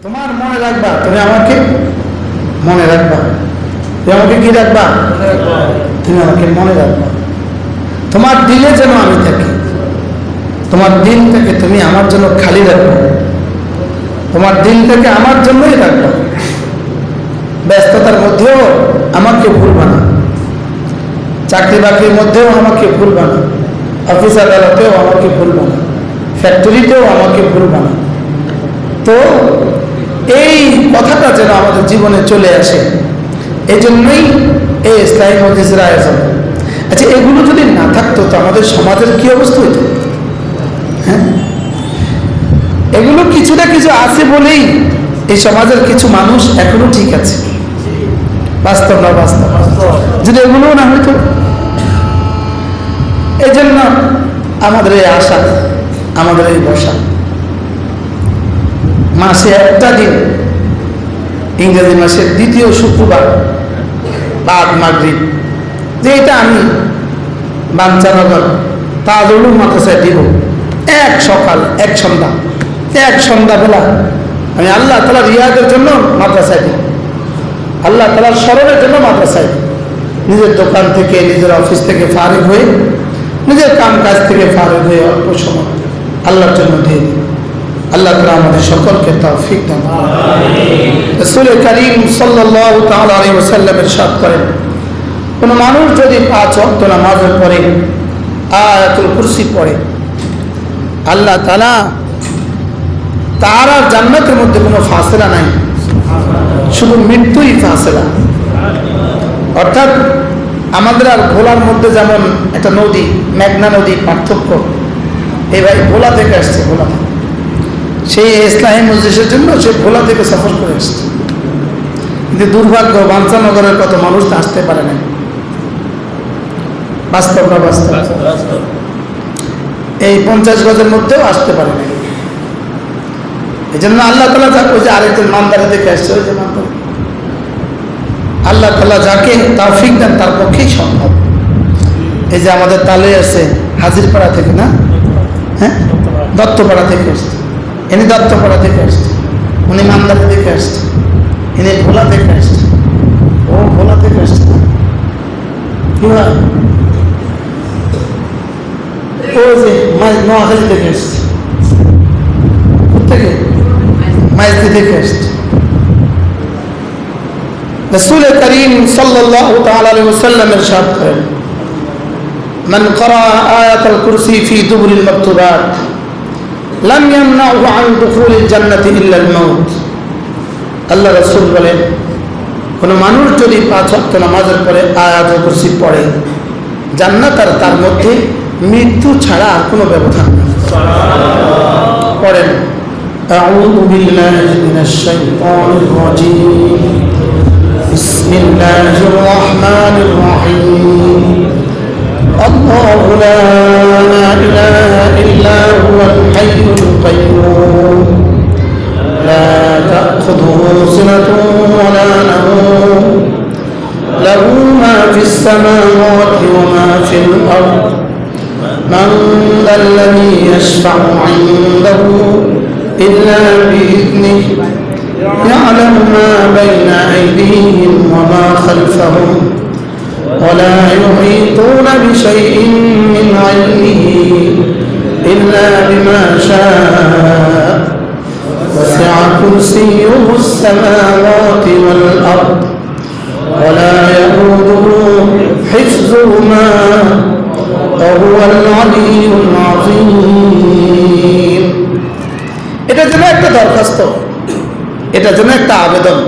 তোমার মনে রাখবা, তুমি আমাকে মনে রাখবা, তুমি আমাকে কি রাখবা, তুমি আমাকে মনে রাখবা। তোমার দিলে যেন আমি থাকি, তোমার দিনটাকে তুমি আমার জন্য খালি রাখবা, তোমার দিনটাকে আমার জন্যই রাখবা। ব্যস্ততার মধ্যেও আমাকে ভুলবা না, চাকরি বাকরির মধ্যেও আমাকে ভুলবা না, অফিস আদালতেও আমাকে ভুলবা না, ফ্যাক্টরিতেও আমাকে ভুলবা না। তো এই কথাটা যেন আমাদের জীবনে চলে আসে, এই জন্যই এই ইসলামী মজলিসের আয়োজন। আচ্ছা, এগুলো যদি না থাকতো তো আমাদের সমাজের কি অবস্থা হইত? হ্যাঁ, এগুলো কিছু না কিছু আছে বলেই এই সমাজের কিছু মানুষ এখনো ঠিক আছে। বাস্তব না বাস্তব? যদি এগুলো না হইতো, এই জন্য আমাদের এই আশা, আমাদের এই বসা। মাসে একটা দিন, ইংরেজি মাসের দ্বিতীয় শুক্রবার বাদ মাগরিব, যে এটা আমি বাঞ্ছানগর তাজুল মাদ্রাসায় দিব, এক সকাল এক সন্ধ্যা, এক সন্ধ্যাবেলা আমি আল্লাহ তাআলা রিয়াদের জন্য মাদ্রাসায় দিই, আল্লাহ তাআলার স্মরণের জন্য মাদ্রাসায় দিই। নিজের দোকান থেকে, নিজের অফিস থেকে ফারিগ হয়ে, নিজের কাম কাজ থেকে ফারিগ হয়ে অল্প সময় আল্লাহর জন্য দিয়ে দিই। আল্লাহ তাআলা আমাদের সকলকে তৌফিক দান করুন। রাসূল করিম সাল্লাল্লাহু তাআলা আলাইহি ওয়াসাল্লাম ইরশাদ করেন, কোন মানুষ যদি 5 ওয়াক্ত নামাজের পরে আয়াতুল কুরসি পড়ে, আল্লাহ তাআলা তার আর জান্নাতের মধ্যে কোনো ফাসলা নাই, শুধু মৃত্যুই ফাসলা। অর্থাৎ আমাদের আর ভোলার মধ্যে যেমন একটা নদী, মেঘনা নদী পার্থক্য, এই ভাই ভোলা থেকে আসছে, ভোলা থেকে, সেই ইসলামী মজলিসের জন্য সে ভোলা থেকে সফর করে আসছে। কিন্তু দুর্ভাগ্য, বাঞ্ছানগরের কত মানুষ আসতে পারে না। বাস্তব না বাস্তব? এই 50 গজের মধ্যেও আসতে পারে না। এই জন্য আল্লাহ তাআলা যাকে, ওই যে আরেকজন মানদারে দেখে আসছে, ওই যে মানদারে, আল্লাহ তাআলা যাকে তৌফিক দেন তার পক্ষেই সম্ভব। এই যে আমাদের তালে আছে হাজিরপাড়া থেকে, না? হ্যাঁ, দত্তপাড়া থেকে আসছে, ইনি দত্তপাড়া থেকে আসছে, উনি মানদারে থেকে আসছে, ইনি ভোলা থেকে আসছে, ও ভোলা থেকে আসছে না? কি হয়, ও যে নোয়াখালী থেকে আসছে, কোথেকে? মাইজদি থেকে আসছে। রাসূল করিম সাল্লাল্লাহু তাআলা আলাইহি ওয়াসাল্লাম ইরশাদ করেন, মান ক্বারা আয়াতুল কুরসি ফি দুবুরিল মাকতুবাত লাম ইয়ামনাহু আন দুখুলিল জান্নাতি ইল্লা আল মাউত। আল্লাহ রাসূল বলেন, কোন মানুষ যদি 5 ওয়াক্ত নামাজের পরে আয়াতুল কুরসি পড়ে, জান্নাত আর তার মধ্যে মৃত্যু ছাড়া আর কোনো ব্যবধান নেই। পড়েন, আউযু বিল্লাহি মিনাশ শাইতানির রাজীম, বিসমিল্লাহির রাহমানির রাহিম, আল্লাহু লা ইলাহা ইল্লা হুয়াল হাইয়ুল কাইয়্যুম, লা তা'খুযুহু সিনাতুন ওয়া লা নাওম, লাহু মা ফিস সামাওয়াতি ওয়া মা ফিল আরদ, মান যাল্লাযী ইয়াশফা'ু 'ইনদাহু ইল্লা বিইذনিহি, ইয়া'লামু মা বাইনা আইদিহিম ওয়া মা খালফাহুম, ওয়া লা ইউহীতুনা বিশাইইন মিন 'ইলমিহি ইল্লা বিমা শা'a, ওয়াসি'a কুরসিয়্যুহুস সামাওয়াতি ওয়াল আরদ, ওয়া লা ইয়াউদুহু হিফযুহুমা ওয়া হুয়াল আলিয়্যুল আযীম। এটা যেন একটা দরখাস্ত, এটা যেন একটা আবেদন।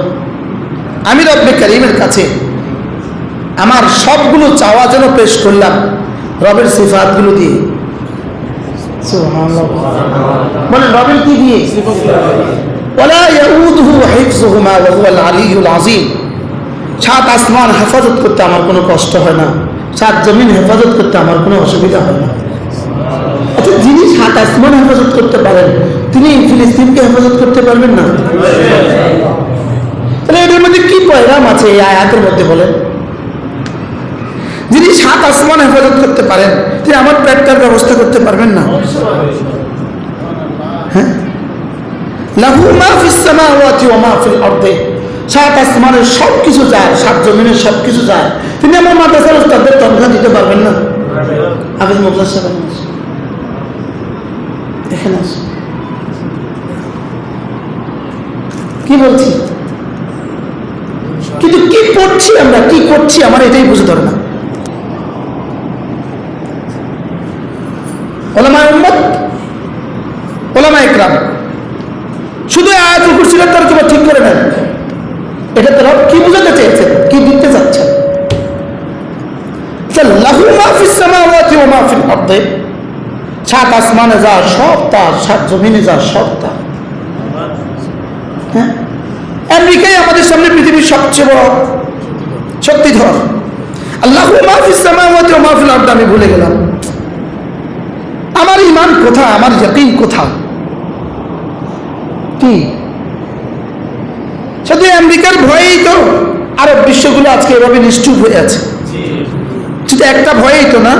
আমি রব্বে কারীমের কাছে আমার সবগুলো চাওয়া যেন পেশ করলাম রবের সিফাতগুলো দিয়ে। সুবহানাল্লাহ, বলে রবের কি দিয়ে? ওয়ালা ইয়াউদুহু হিফযুহুমা ওয়া হুয়াল আলিয়্যুল আযীম। 7 আসমান হেফাজত করতে আমার কোনো কষ্ট হয় না, 7 জমিন হেফাজত করতে আমার কোনো অসুবিধা হয় না। আচ্ছা, যিনি 7 আসমান হেফাজত করতে পারেন, তিনি ফিলিস্তিনকে হেফাজত করতে পারবেন না? তাহলে এর মধ্যে কি পয়গাম আছে এই আয়াতের মধ্যে বলেন? যিনি 7 আসমান হেফাজত করতে পারেন, তিনি আমার পেটটার ব্যবস্থা করতে পারবেন না? হ্যাঁ, লাহু মা ফিস সামাওয়াতি ওয়া মা ফিল আরদি, সাত আসমানের সব কিছু যায়, সাত জমিনের সব কিছু যায়। তিনি আমার মাদ্রাসার উস্তাদদের তনখা দিতে পারবেন না? হাফেজ মুফতার সাহেব এখানে আসে, কি বলছি, কিন্তু কি করছি আমরা, কি করছি আমার এটাই বুঝে ধরে না। ওলামায়ে উম্মত, ওলামায়ে ইকরাম শুধু আয়াতুল কুরসির তরজমা ঠিক করে নেন, এটা তারা কি বোঝাতে চেয়েছেন, কি দিতে যাচ্ছেন। লাহু মা ফিস সামাওয়াতি ওয়া মা ফিল আরদি, সাত আসমানে যা সব তার, সাত জমিনে যা সব তার। হ্যাঁ, আমেরিকাই আমাদের সামনে পৃথিবীর সবচেয়ে বড় শক্তিধর। লাহু মা ফিস সামাওয়াতি ওয়া মা ফিল আরদি আমি ভুলে গেলাম। আমার ঈমান কোথায়, আমার ইয়াকিন কোথায়? কি শুধু আমেরিকার ভয়েই তো আরব বিশ্বগুলো আজকে এভাবে নিশ্চুপ হয়ে আছে, শুধু একটা ভয়েই তো না।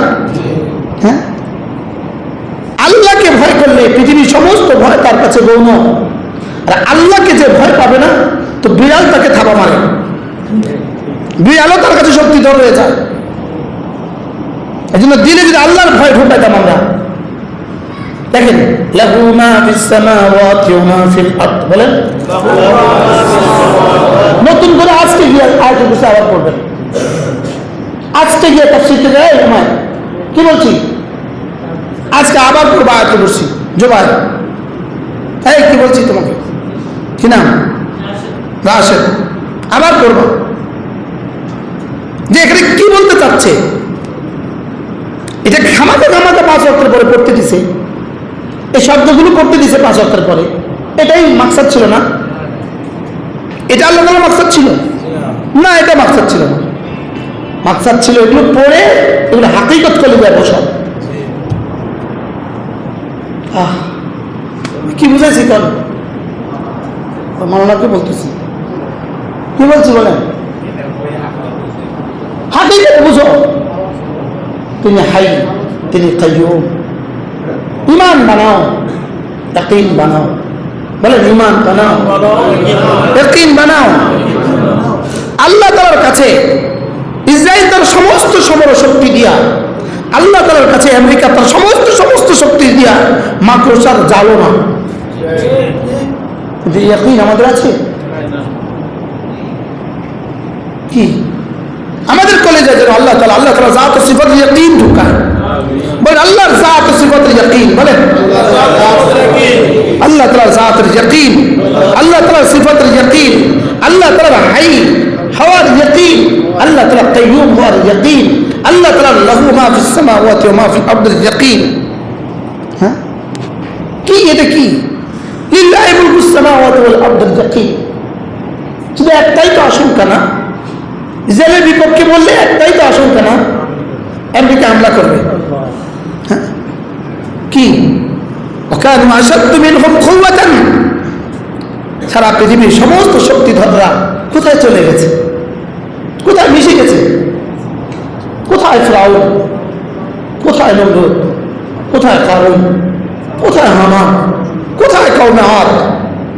হ্যাঁ, আল্লাহকে ভয় করলে পৃথিবীর সমস্ত ভয় তার কাছে গৌণ, আর আল্লাহকে যে ভয় পাবে না তো বিড়াল তাকে থাবা মারে, বিড়ালও তার কাছে শক্তিধর হয়ে যায়। এই জন্য দিলে যদি আল্লাহর ভয় ঢুকাইতাম আমরা, দেখেন লাহু মা ফিস সামাওয়াতি ওয়া মা ফিল আরদ, বলেন নতুন করে আজকে গিয়ে আয়াতুল কুরসি আবার পড়বেন, আজকে গিয়ে তাফসীর থেকে কি বলছি, আজকে আবার পড়বো আয়াতুল কুরসি। জোবাই এই কি বলছি তোমাকে, কি নাম, রাশেদ, আবার পড়বো যে এখানে কি বলতে চাচ্ছে। এটা খামাকে 5 ওয়াক্তের পরে পড়তে দিছে, এই শব্দগুলো পড়তে দিছে 5 ওয়াক্তের পরে, এটাই মাকসাদ ছিল না? এটা আল্লাহ তাআলার মাকসাদ ছিল না? এটা মাকসাদ ছিল না, মাকসাদ ছিল এগুলো পড়ে এগুলো হাকিকত করে দেয় বসাব। কি বুঝাইছি কল মাওলানাকে বলতেছি, কি বলছি বলেন, হাকিকত বুঝো। তিনি হাই, তিনি কাইয়ুম। ঈমান বানাও, ইয়াকিন বানাও, বলেন ঈমান বানাও, ইয়াকিন বানাও। আল্লাহ তাআলার কাছে ইসরায়েল তার সমস্ত সমর শক্তি দিয়া, আল্লাহ তাআলার কাছে আমেরিকা তার সমস্ত শক্তি দিয়া মাকড়সার জালো না। কিন্তু ইয়াকিন আমাদের আছে কি? আমাদের কলেজে যেন আল্লাহ তাআলা জাত ও সিফাতের ইয়াকিন ঢুকায়। বলেন আল্লাহর জাত ও সিফাতের ইয়াকিন, বলেন আল্লাহ তাআলার জাতের ইয়াকিন, আল্লাহ তাআলার সিফাতের ইয়াকিন, আল্লাহ তাআলার হাই হওয়ার ইয়াকিন, আল্লাহ তাআলা কাইয়ুম হওয়ার ইয়াকিন, আল্লাহ তাআলা লাহু মা ফিস সামাওয়াতি ওয়া মা ফিল আরদির ইয়াকিন। হ্যাঁ, কি এটা কি? লিল্লাহি মুলকুস সামাওয়াতি ওয়াল আরদির ইয়াকিন। শুধু একটাই তো আশঙ্কা না, ইসরায়েলের বিপক্ষে বললে একটাই তো আশঙ্কা না, আমেরিকা হামলা করবে। হ্যাঁ, কি ওয়াকানু আশাদ্দু মিনহুম কুওয়াতান, সারা পৃথিবীর সমস্ত শক্তিধররা কোথায় চলে গেছে, কোথায় মিশে গেছে? কোথায় ফিরআউন, কোথায় নমরুদ, কোথায় কারুন, কোথায় হামান, কোথায় কওমে আদ,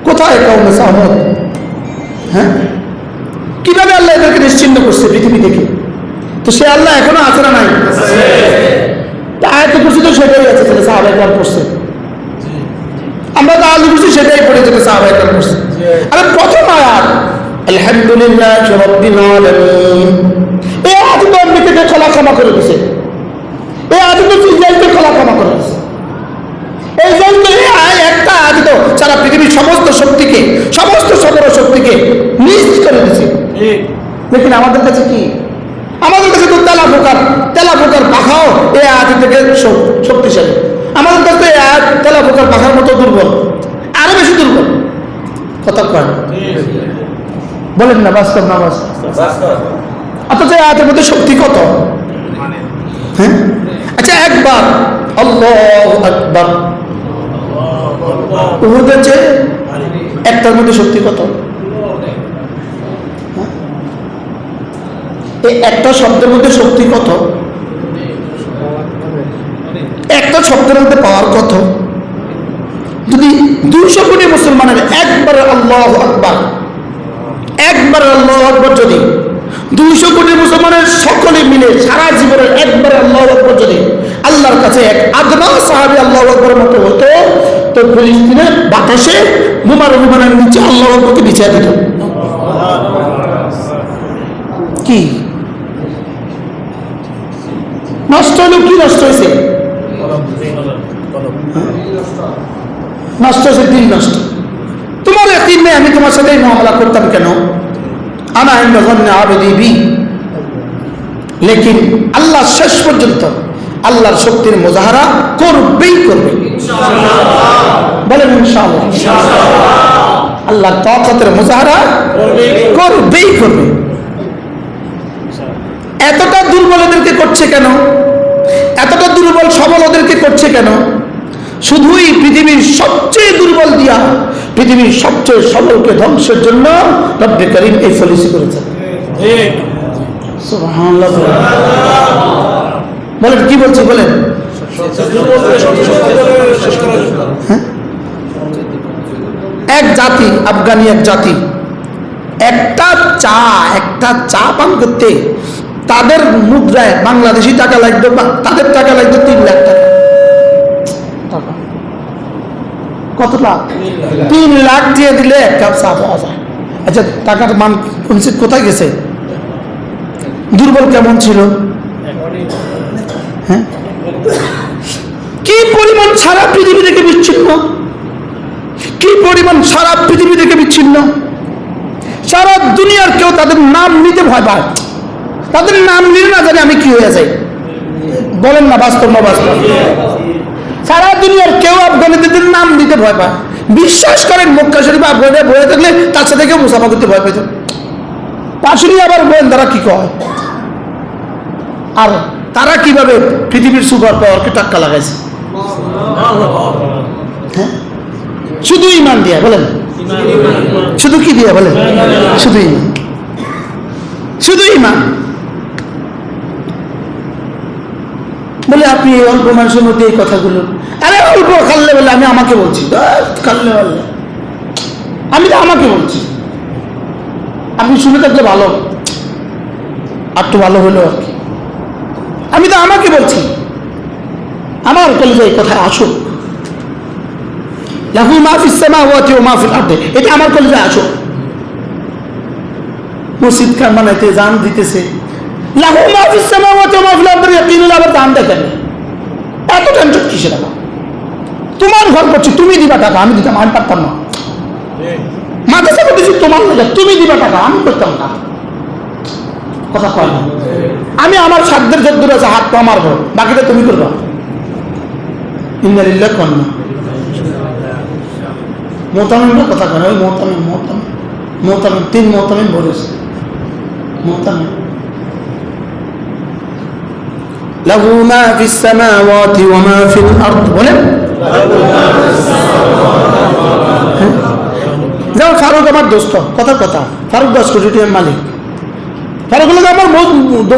কোথায় কওমে সামুদ? হ্যাঁ, কিভাবে আল্লাহ এদেরকে নিশ্চিন্ন করছে পৃথিবী থেকে? তো সে আল্লাহ এখনো আছে না নাই? আয়াতুল কুরসি তো সেটাই আছে, যেটা সাহাবায়ে কেরাম পড়ছে। আমরা তো আয়াতুল কুরসি সেটাই পড়ে, যেটা সাহাবায়ে কেরাম পড়ছে। আরে প্রথম আয়াত আলহামদুলিল্লাহি রাব্বিল আলামিন, এই আয়াত তো আমেরিকাকে ক্ষমা করে দিয়েছে, এই আয়াত তো ইসরায়েলকে ক্ষমা করে দিয়েছে। এই জন্য এই একটা আয়াত তো সারা পৃথিবীর সমস্ত শক্তিকে, সমস্ত সদর শক্তিকে নিজ করে দিয়েছে। লেকিন আমাদের কাছে কি? আমাদের কাছে তো তেলা পোকার পাখাও এই আয়াত থেকে শক্তিশালী। আমাদের কাছে এই আয়াত তেলা পোকার পাখার মতো দুর্বল, আরো বেশি দুর্বল। কথা কয় বলেন না, বাস্তব না বাস্তব? অথচ এই আয়াতের মধ্যে শক্তি কত? হ্যাঁ, আচ্ছা একবার আল্লাহু আকবার, উহুদের চেয়ে একটার মধ্যে শক্তি কত? এই একটা শব্দের মধ্যে শক্তি কত? একটা শব্দের মধ্যে পাওয়ার কত? যদি 200 কোটি মুসলমানের একবার আল্লাহু আকবার, একবার আল্লাহু আকবার যদি 200 কোটি মুসলমানের সকলে মিলে সারা জীবনের একবার আল্লাহু আকবার যদি আল্লাহর কাছে এক আদনা সাহাবী আল্লাহু আকবার মতো হতো, তো ফিলিস্তিনের বাতাসে বোমার বিমানের নিচে আল্লাহু আকবরকে বিছিয়ে দিত। কি নষ্ট হলো? কি নষ্ট হয়েছে? নষ্ট হয়েছে, দিন নষ্ট। তোমার একদিন নেই আমি তোমার সাথে মুআমালা করতাম কেন? আনা ইনদা যান্নি আবদি বি। লেকিন আল্লাহ শেষ পর্যন্ত আল্লাহর শক্তির মুজাহারা করবেই করবে ইনশাআল্লাহ। বলেন ইনশাআল্লাহ। আল্লাহর তাকতের মুজাহারা করবেই করবে। এতটা দুর্বল ওদেরকে করছে কেন? এতটা দুর্বল সবল ওদেরকে করছে কেন? শুধুই পৃথিবীর সবচেয়ে দুর্বল দিয়া পৃথিবীর সবচেয়ে সবলকে ধ্বংসের জন্য রব্বে করিম এই পলিসি করেছেন। সুবহানাল্লাহ। বলেন কি বলছি? বলেন এক জাতি, আফগানি এক জাতি, একটা চা পান করতে তাদের মুদ্রায় বাংলাদেশি টাকা লাগবে, তাদের টাকা লাগবে 3 লাখ টাকা। কত লাখ? 3 লাখ দিয়ে দিলে 1 কাপ চা পাওয়া যায়। আচ্ছা, টাকার মান কোথায় গেছে? দুর্বল কেমন ছিল? হ্যাঁ, কি পরিমাণ সারা পৃথিবী থেকে বিচ্ছিন্ন, কি পরিমাণ সারা পৃথিবী থেকে বিচ্ছিন্ন। সারা দুনিয়ার কেউ তাদের নাম নিতে ভয় পায়। তাদের নাম নিলে না জানি আমি কি হয়ে যাই। বলেন না, বাস্তব না বাস্তব? সারা দুনিয়ার কেউ আফগানিদের নাম দিতে ভয় পায়। বিশ্বাস করেন, মক্কা শরীফ আফগানে বয়ে থাকলে তার সাথে কেউ মুসাফা করতে ভয় পেত। পাশুরি আবার বলেন তারা কি কয়, আর তারা কিভাবে পৃথিবীর সুপার পাওয়ারকে টাক্কা লাগাইছে। হ্যাঁ, শুধু ইমান দিয়া। বলেন শুধু কি দিয়া? বলেন শুধু ইমান, শুধু ইমান। বলে আপনি এই অল্প মানুষের মধ্যে এই কথাগুলো, আরে অল্প খাল্লে বলে আমি আমাকে বলছি, খাল্লে বললে আমি তো আমাকে বলছি। আপনি শুনে থাকলে ভালো, আর তো ভালো হলো আর কি। আমি তো আমাকে বলছি, আমার কলেজে এই কথা আসুক। লাহু মা ফিস সামাওয়াতি ওয়া মা ফিল আরদি, এটা আমার কলেজে আসুক। মসজিদ খান বানাইতে জান দিতেছে, লাহু মা ফিস সামাওয়াতি ওয়া মা ফিল আরদি, ইয়াকিনুল আবার দান দেখেন। এত টেনশন কিসের? টাকা তোমার ঘর করছি, তুমি দিবা টাকা, আমি দিতাম? আমি পারতাম না। মাদ্রাসা করতেছি তোমার লাগে, তুমি দিবা টাকা, আমি করতাম না। কথা কয় না। আমি আমার সাধ্যের যদ্দূর আছে হাত পা মারবো, বাকিটা তুমি করবা। ইন্না লিল্লাহি ওয়া ইন্না মোতামিমের কথা কেন? ওই মোতামিম 3 মোতামিম বলেছে। মোতামিম লাহু মা ফিস সামাওয়াতি ওয়া মা ফিল আরদ। বলেন যেমন ফারুক আমার দোস্ত, কথা ফারুক 10 কোটি টাকার মালিক। ফারুক হলো আমার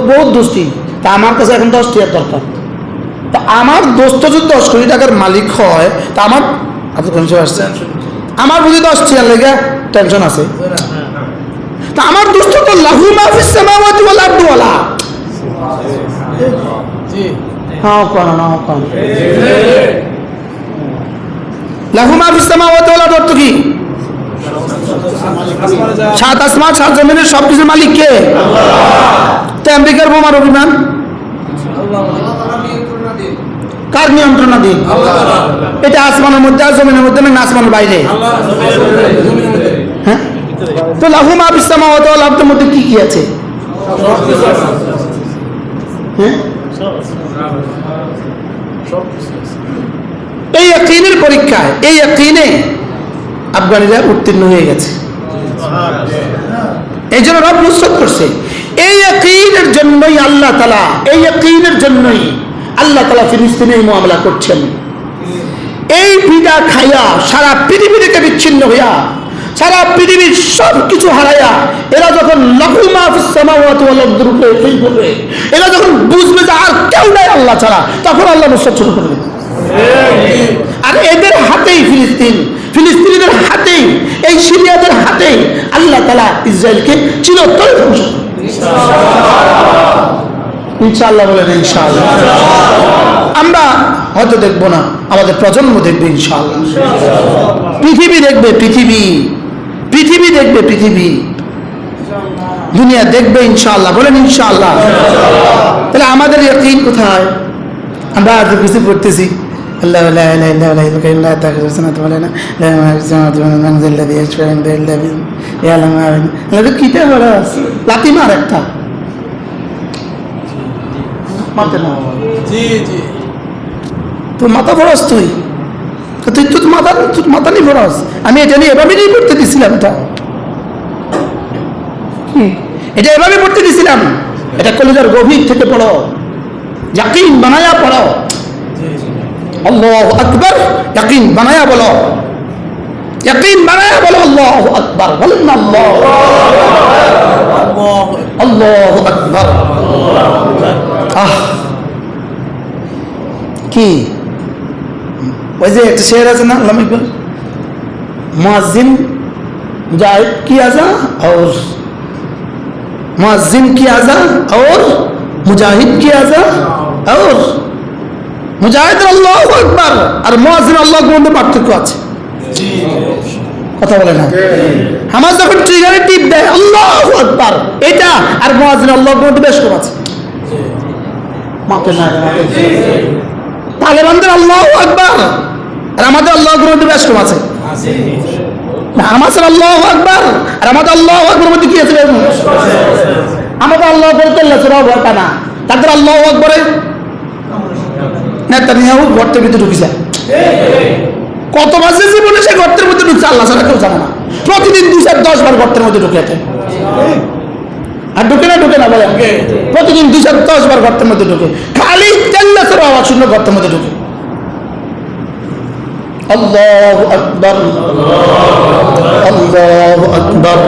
বহুত দোস্তি, তা আমার কাছে এখন 10 টাকার দরকার। তা আমার দোস্ত যদি 10 কোটি টাকার মালিক হয়, তা আমার আসছে, আমার বুঝি 10 টাকার লেগে টেনশন আছে। তা আমার দোস্ত তো লাহু মা ফিস সামাওয়াতি ওয়াল আরদি ওয়ালা। হ্যাঁ কোন না কোন লাহু মা ফিস সামাওয়াতি ওয়াল আরদি অর্থ কি? 7 আসমান 7 জমিনের সবকিছুর মালিক কে? আল্লাহ। তো আমেরিকার বোমার অভিমান কার নিয়ন্ত্রণাধীন? এটা আসমানের মধ্যে আর জমিনের মধ্যে না আসমানের বাইরে? হ্যাঁ, তো লাহু মা ফিস সামাওয়াতি ওয়াল আরদির মধ্যে কি কি আছে? হ্যাঁ, এই ইয়াকিনের পরীক্ষায়, এই ইয়াকিনে আফগানিরা উত্তীর্ণ হয়ে গেছে। এই জন্য রব নুসরত করছে। এই ইয়াকিনের জন্যই আল্লাহ তাআলা, এই ইয়াকিনের জন্যই আল্লাহ তাআলা ফিলিস্তিনে মুআমালা করছেন। এই পিঠা খাইয়া সারা পৃথিবী থেকে বিচ্ছিন্ন হইয়া, সারা পৃথিবীর সব কিছু হারাইয়া, এরা যখন লাহু মা ফিস সামাওয়াতি ওয়াল আরদির উপরে ফেল করবে, এরা যখন বুঝবে যে আর কেউ নাই আল্লাহ ছাড়া, তখন আল্লাহ নুসরত শুরু করবে। আর এদের হাতেই ফিলিস্তিন, ফিলিস্তিনিদের হাতেই, এই সিরিয়াদের হাতেই আল্লাহ তাআলা ইসরায়েলকে চিরতরে ধ্বংস করবে ইনশাআল্লাহ। বলেন ইনশাআল্লাহ। আমরা হয়তো দেখবো না, আমাদের প্রজন্ম দেখবে ইনশাআল্লাহ। পৃথিবী দেখবে, পৃথিবী দেখবে, পৃথিবী দুনিয়া দেখবে ইনশাআল্লাহ। বলেন ইনশাআল্লাহ। তাহলে আমাদের ইয়াকিন কোথায়? আমরা আজ কিছু পড়তেছি আল্লাহ লা ইলাহা ইল্লা হুয়া আল-হাইয়্যুল কাইয়্যুম লা তাখুযুহু সিনাতুন ওয়া লা নাওম লাহু মা ফিস সামাওয়াতি ওয়া মা ফিল আরদি ইয়াশফা'u ইনদাহু ইল্লা বিইযনিহি ইয়ালামু মা বাইনা আইদিহিম। কিটা বলা আছে লাতি মার একটা মারতে না। জি জি, তো মাথা ফরস তুই তো মাথা নি ফরস। আমি এটা নিয়ে এভাবে নিয়ে পড়তে দিছিলাম, এটা এভাবে পড়তে দিছিলাম। এটা কলিজার গভীর থেকে পড়ো, ইয়াকিন বানায়া পড়ো। আল্লাহু আকবার, ইয়াকিন বানায়া বলো, ইয়াকিন বানায়া বলো আল্লাহু আকবার। বলেন না আল্লাহু আকবার। কি ওই যে একটা শের আছে না আল্লামা ইকবাল, মুয়াজ্জিন মুজাহিদ কি আজা और मुअज्जिन की आजा और मुजाहिद की आजा और मुजाहिद আল্লাহু আকবার আর মুয়াজ্জিন আল্লাহু মধ্যে পার্থক্য আছে। কথা বলে না? আমার যখন ট্রিগারে টিপ দেয় আল্লাহু আকবার এটা, আর মুয়াজ্জিন আল্লাহু মধ্যে বেশ কম আছে। মাপে না তালেবানদের আল্লাহু আকবার আর আমাদের আল্লাহু মধ্যে বেশ কম আছে। আমাদের আল্লাহু আকবার আর আমাদের আল্লাহু আকবার মধ্যে কি আছে? আমাদের আল্লাহু আকবার করলে সুরা ভরটা না, তাদের আল্লাহু আকবরে নেতানিয়াহু গর্তের ভিতরে ঢুকেছে। কত মাসে জীবনে সে গর্তের মধ্যে ঢুকছে আল্লাহ ছাড়া কেউ জানে না। প্রতিদিন 210 বার গর্তের মধ্যে ঢুকে আছে। আর ঢুকে না বলে প্রতিদিন 210 বার গর্তের মধ্যে ঢুকে, খালি তেল্লাসের আওয়াজ শুনে গর্তের মধ্যে ঢুকে। আল্লাহু আকবার, আল্লাহু আকবার,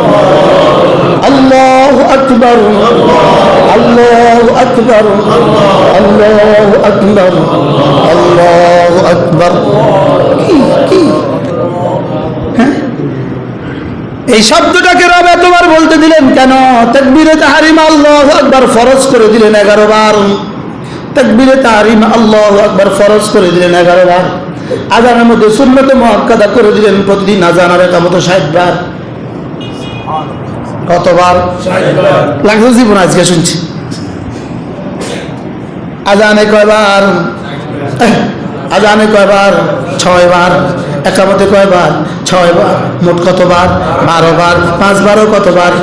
আল্লাহু আকবার, আল্লাহু আকবার, আল্লাহু আকবার, আল্লাহু আকবার। কি এই শব্দটাকে রব এতবার বলতে দিলেন কেন? তাকবীরে তাহরিম আল্লাহু আকবার ফরজ করে দিলেন 11 বার। তাকবীরে তাহরিম আল্লাহু আকবার ফরজ করে দিলেন 11 বার। আযানের মধ্যে সুন্নতে মুআক্কাদা করে দিলেন প্রতিদিন আযান আর ইকামত 60 বার। কতবার? 60 বার। লাগছে জীবন আজকে শুনছি। আযানে কয়বার? আযানে কয়বার? 6 বার। ইকামতে কয়বার? 6 বার। মোট কতবার? 12 বার। 5 বারও কতবার?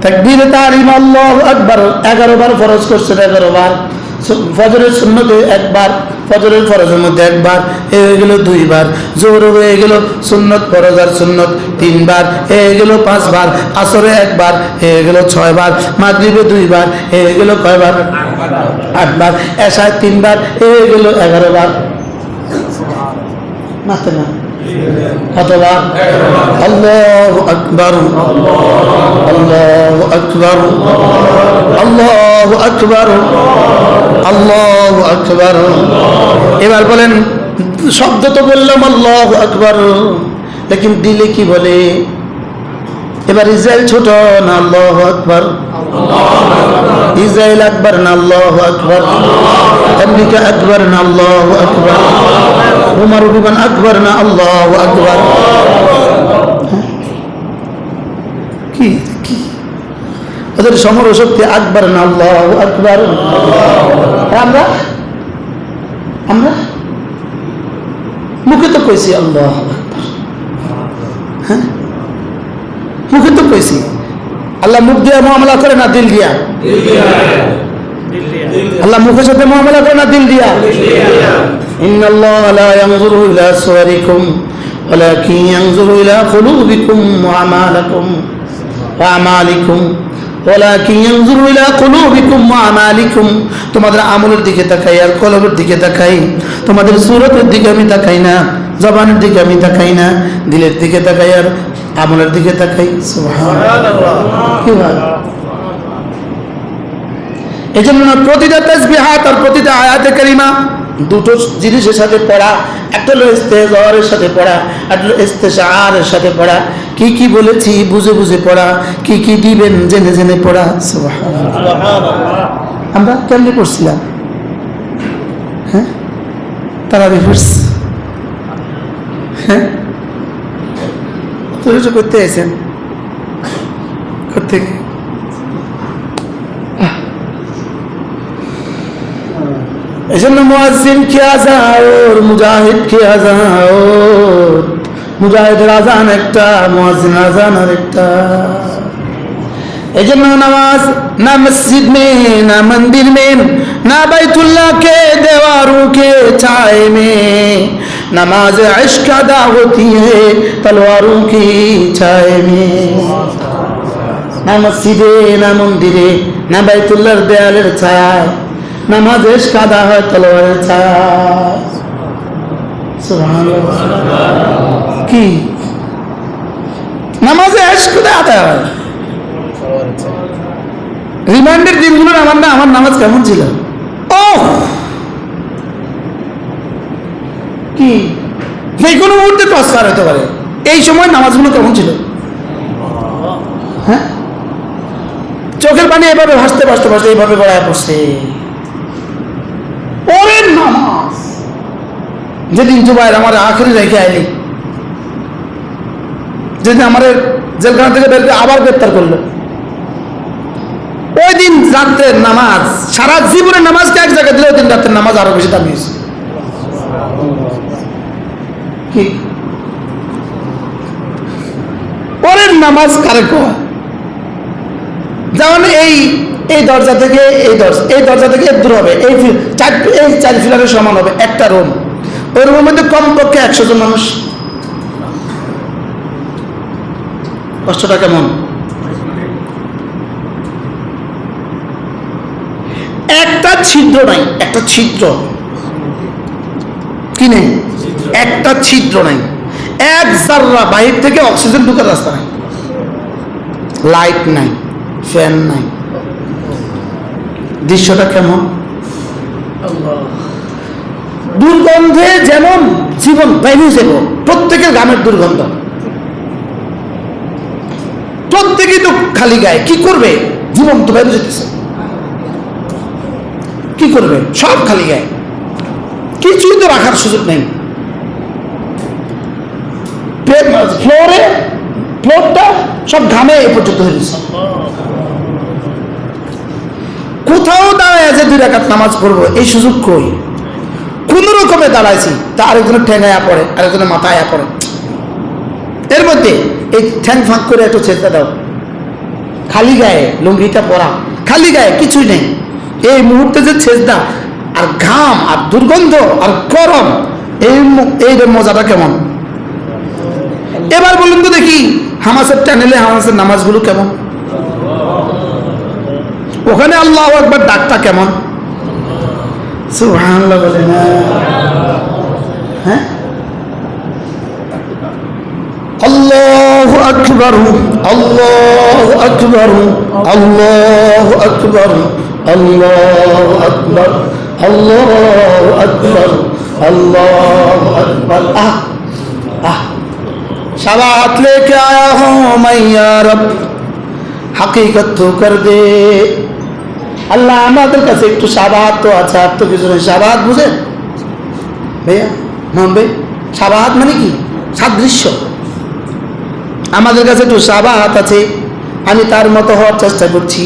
তাকবীরে তাহরিম আল্লাহু আকবার 11 বার ফরজ করছেন, 11 বার। ফজরের সুন্নতে 1 বার, ফজরের ফরজের মধ্যে 1 বার, হয়ে গেল 2 বার। জোহর হয়ে গেল সুন্নত ফরজ আর সুন্নত 3 বার, হয়ে গেল 5 বার। আসরে 1 বার, হয়ে গেল 6 বার। মাগরিবে 2 বার, হয়ে গেল কয়বার? 8 বার। এশায় 3 বার, হয়ে গেল 11 বার। মাত্র না কতবার? আল্লাহু আকবার, আল্লাহু আকবার, আল্লাহু আকবার, আল্লাহু আকবার। এবার বলেন, শব্দ তো বললাম আল্লাহু আকবার, লেকিন দিলে কি বলে? এবার ইসরায়েল ছোট না আল্লাহু আকবার? ইসরায়েল আকবার না আল্লাহু আকবার? আমেরিকা আকবার না আল্লাহু আকবার? উমর বিন আকবার না আল্লাহু আকবার? কি ওদের সমর শক্তি আকবার না আল্লাহু আকবার? আমরা মুখে তো কইছি আল্লাহু আকবার, হ্যাঁ মুখে তো কইছি। আল্লাহ মুখ দিয়ে মুআমালা করে না দিল দিয়া? আল্লাহ মুখের সাথে মুআমালা করে না দিল দিয়া? ইন্নাল্লাহা লা ইয়ানজুরু ইলা সুওয়ারিকুম ওয়ালাকিন ইয়ানজুরু ইলা কুলুবিকুম ওয়া আমালাকুম ওয়া আমালিকুম ওয়ালাকিন ইয়ানজুরু ইলা কুলুবিকুম ওয়া আমালিকুম। তোমাদের আমলের দিকে তাকাই আর কলবের দিকে তাকাই। তোমাদের সূরতের দিকে আমি তাকাই না, জবানের দিকে আমি তাকাই না, দিলের দিকে তাকাই আর আমলের দিকে তাকাই। সুবহানাল্লাহ। কি ভাই এই জন্য প্রতিটা তাসবিহাত আর প্রতিটা আয়াতে কারিমা দুটো জিনিসের সাথে পড়া, একটা হলো ইস্তেগফারের সাথে পড়া, একটা হলো ইস্তেশারের সাথে পড়া। কি কি বলেছি বুঝে বুঝে পড়া, কি কি দিবেন জেনে জেনে পড়া। সুবহানাল্লাহ। আমরা কেমনে পড়ছিলাম? হ্যাঁ, তারাবি পড়ছি। হ্যাঁ, তো করতে আছেন করতে এই জন্য মুয়াজ্জিন কে আযান, মুজাহিদ কে আযান, মুজাহিদের আযান একটা, মুয়াজ্জিন আযান আরেকটা। এই জন্য নামাজ না মসজিদ में ना मंदिर में ना बैतुल्लाह के दीवारों के छाए में, नमाज इश्क अदा होती है तलवारों की छाए में। ना मस्जिदे ना मंदिरे ना बैतुल्लाहर देयालेर छाया, নামাজ ইশক আদা হয় তলোয়ারের ছায়া। সুবহানাল্লাহ। কি নামাজে ইশক আদা হয়? রিমান্ডের দিনগুলোর আমার নামাজ কেমন ছিল? ও কি যে কোনো মুহূর্তে টসকার হতে পারে। এই সময় নামাজগুলো কেমন ছিল? হ্যাঁ, চোখের পানি এভাবে ভাসতে ভাসতে ভাসতে এইভাবে গড়ায় পড়ছে। ওরের নামাজ যেদিন জুবাইর আমার আখেরি রেখে আইলি, যেদিন আমার জেলখানা থেকে বের করে আবার গ্রেপ্তার করলো, ওই দিন রাত্রের নামাজ, সারা জীবনের নামাজকে এক জায়গায় দিলে ওই দিন রাত্রের নামাজ আরো বেশি দামি হয়েছে। কি ওরের নামাজ কারে কয়? যেমন এই দরজা থেকে এই দরজা থেকে দূর হবে, এই 4 ফিলারের সমান হবে একটা রুম। ওই রুমের মধ্যে কমপক্ষে 100 জন মানুষ। কষ্টটা কেমন? একটা ছিদ্র নাই, একটা ছিদ্র কি নেই, একটা ছিদ্র নাই, এক জাররা বাহির থেকে অক্সিজেন ঢুকার রাস্তা নাই, লাইট নাই, ফ্যান নাই। দৃশ্যটা কেমন? দুর্গন্ধে যেমন জীবন বাইরে যাব, প্রত্যেকের গ্রামের দুর্গন্ধ, প্রত্যেকেই তো খালি গায়ে। কি করবে? জীবন তো বাইরে যেতেছে, কি করবে? সব খালি গায়ে, কিছুই তো রাখার সুযোগ নেই। ফ্লোরটা সব ঘামে এ পর্যন্ত হয়ে গেছে। কোথাও দাঁড়ায় আছে 2 রাকাত নামাজ পড়বো, এই সুযোগ কই? কোন রকমে দাঁড়াইছি, তা আরেকজনের ঠ্যাঙায়া পড়ে, আরেকজনের মাথায় পড়ে। এর মধ্যে এই ঠ্যাং ফাঁক করে একটু ছেড়ে দাও, খালি গায়ে, লুঙ্গিটা পরা, খালি গায়ে, কিছুই নেই। এই মুহূর্তে যে ছেজদা আর ঘাম আর দুর্গন্ধ আর গরম, এই মজাটা কেমন? এবার বলুন তো দেখি, হামাসের টানেলে হামাসের নামাজগুলো কেমন? ওখানে আল্লাহু আকবার ডাকটা কেমন? সুবহানাল্লাহ বলে না? হ্যাঁ, আল্লাহু আকবার, আল্লাহু আকবার, আল্লাহু আকবার, আল্লাহু আকবার, আল্লাহু আকবার, আল্লাহু আকবার। शबात लेके आया हूँ मैं या रब, हकीकत तो कर दे। আল্লাহ আমাদের কাছে একটু শাবাহাত তো আছে, আর তো কিছু নেই। শাবাহাত বুঝে ভাইয়া? ভাই, শাবাহাত মানে কি? সাদৃশ্য। আমাদের কাছে একটু শাবাহাত আছে, আমি তার মতো হওয়ার চেষ্টা করছি,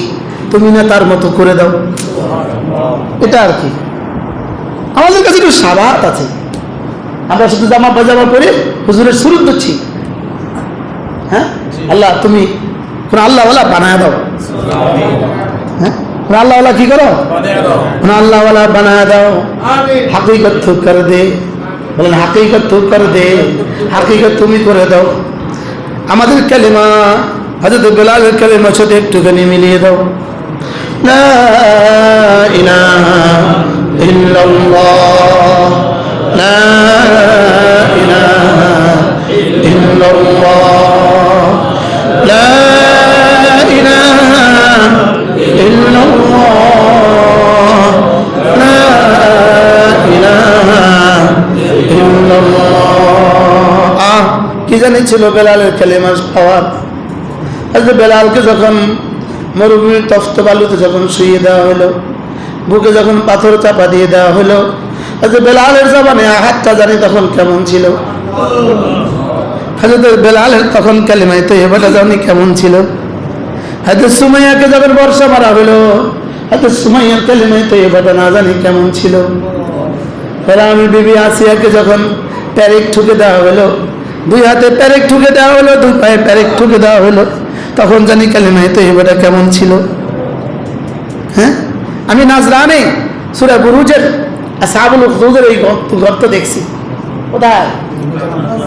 তুমি না তার মতো করে দাও, এটা আর কি। আমাদের কাছে একটু শাবাহাত আছে, আমরা শুধু জামা পাজামা পরে হুজুরের সুরত দিচ্ছি। হ্যাঁ, আল্লাহ তুমি আল্লাহওয়ালা বানায় দাও। হ্যাঁ, আল্লাহওয়ালা কি করো? আল্লাহওয়ালা বানায় দাও। হাকিকত তো করে দে, বলেন হাকিকত তো করে দে, হাকিকত তুমি করে দাও। আমাদের কালিমা হযরত বেলালের কালিমার সাথে একটুখানি মিলিয়ে দাও। লা ইলাহা ইল্লাল্লাহ, লা ইলাহা ইল্লাল্লাহ, লা ইলাহা ইল্লাল্লাহ, জানি ছিল বেলালের কালেমার পাওয়ার। বেলালকে যখন মরুভূমির তপ্ত বালুতে যখন শুইয়ে দেওয়া হলো, বুকে যখন পাথর চাপা দিয়ে দেওয়া হলো, বেলালের জবানে হাতটা জানি তখন কেমন ছিল। হযরত বেলালের তখন কালেমায় তয়্যিবাটা জানি কেমন ছিল। হযরত সুমাইয়াকে যখন বর্ষা মারা হলো, হযরত সুমাইয়ার কালেমায় তয়্যিবাটা না জানি কেমন ছিল। ফেরাউনের বিবি আসিয়াকে যখন প্যারেক ঠুকে দেওয়া হলো, দুই হাতে প্যারেক ঠুকে দেওয়া হলো, দুই পায়ে প্যারেক ঠুকে দেওয়া হলো, তখন জানি কালেমায় তয়্যিবাটা কেমন ছিল। হ্যাঁ, আমি নাজরানে সূরা বুরুজের আসহাবুল উখদুদের এই গর্ত দেখছি। কোথায়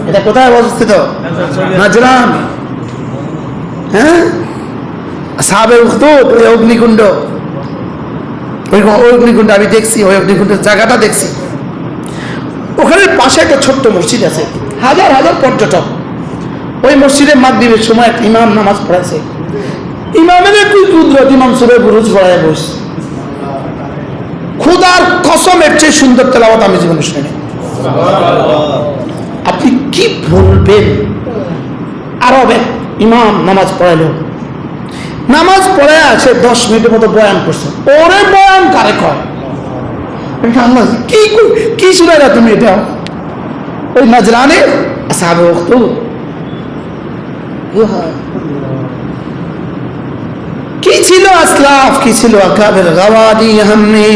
এটা, কোথায় অবস্থিত? নাজরান। হ্যাঁ, আসহাবে উখদুদ, ওই অগ্নিকুণ্ড, ওই অগ্নিকুণ্ড আমি দেখছি, ওই অগ্নিকুণ্ডের জায়গাটা দেখছি। ওখানে পাশে একটা ছোট্ট মসজিদ আছে, হাজার হাজার পর্যটক। ওই মসজিদে মাগরিবের সময় একটা ইমাম নামাজ পড়াইছে। ইমামের তুই কুদরত, ইমাম সূরা বুরুজ পড়ায় বস। খোদার কসমের চেয়ে সুন্দর তেলাওয়াত আমি জীবনে শুনি। আপনি কি বলবেন? আরবে ইমাম নামাজ পড়াইলো, নামাজ পড়ে আছে 10 মিনিটের মতো বয়ান করছে। ওরে বয়ান কারে কয়? কি শুনাইলা তুমি এটা? ওই নাজরানে আসহাবে উখদুদ। কি ছিল আসলাফ, কি ছিল अकाबिर गवादी, हमने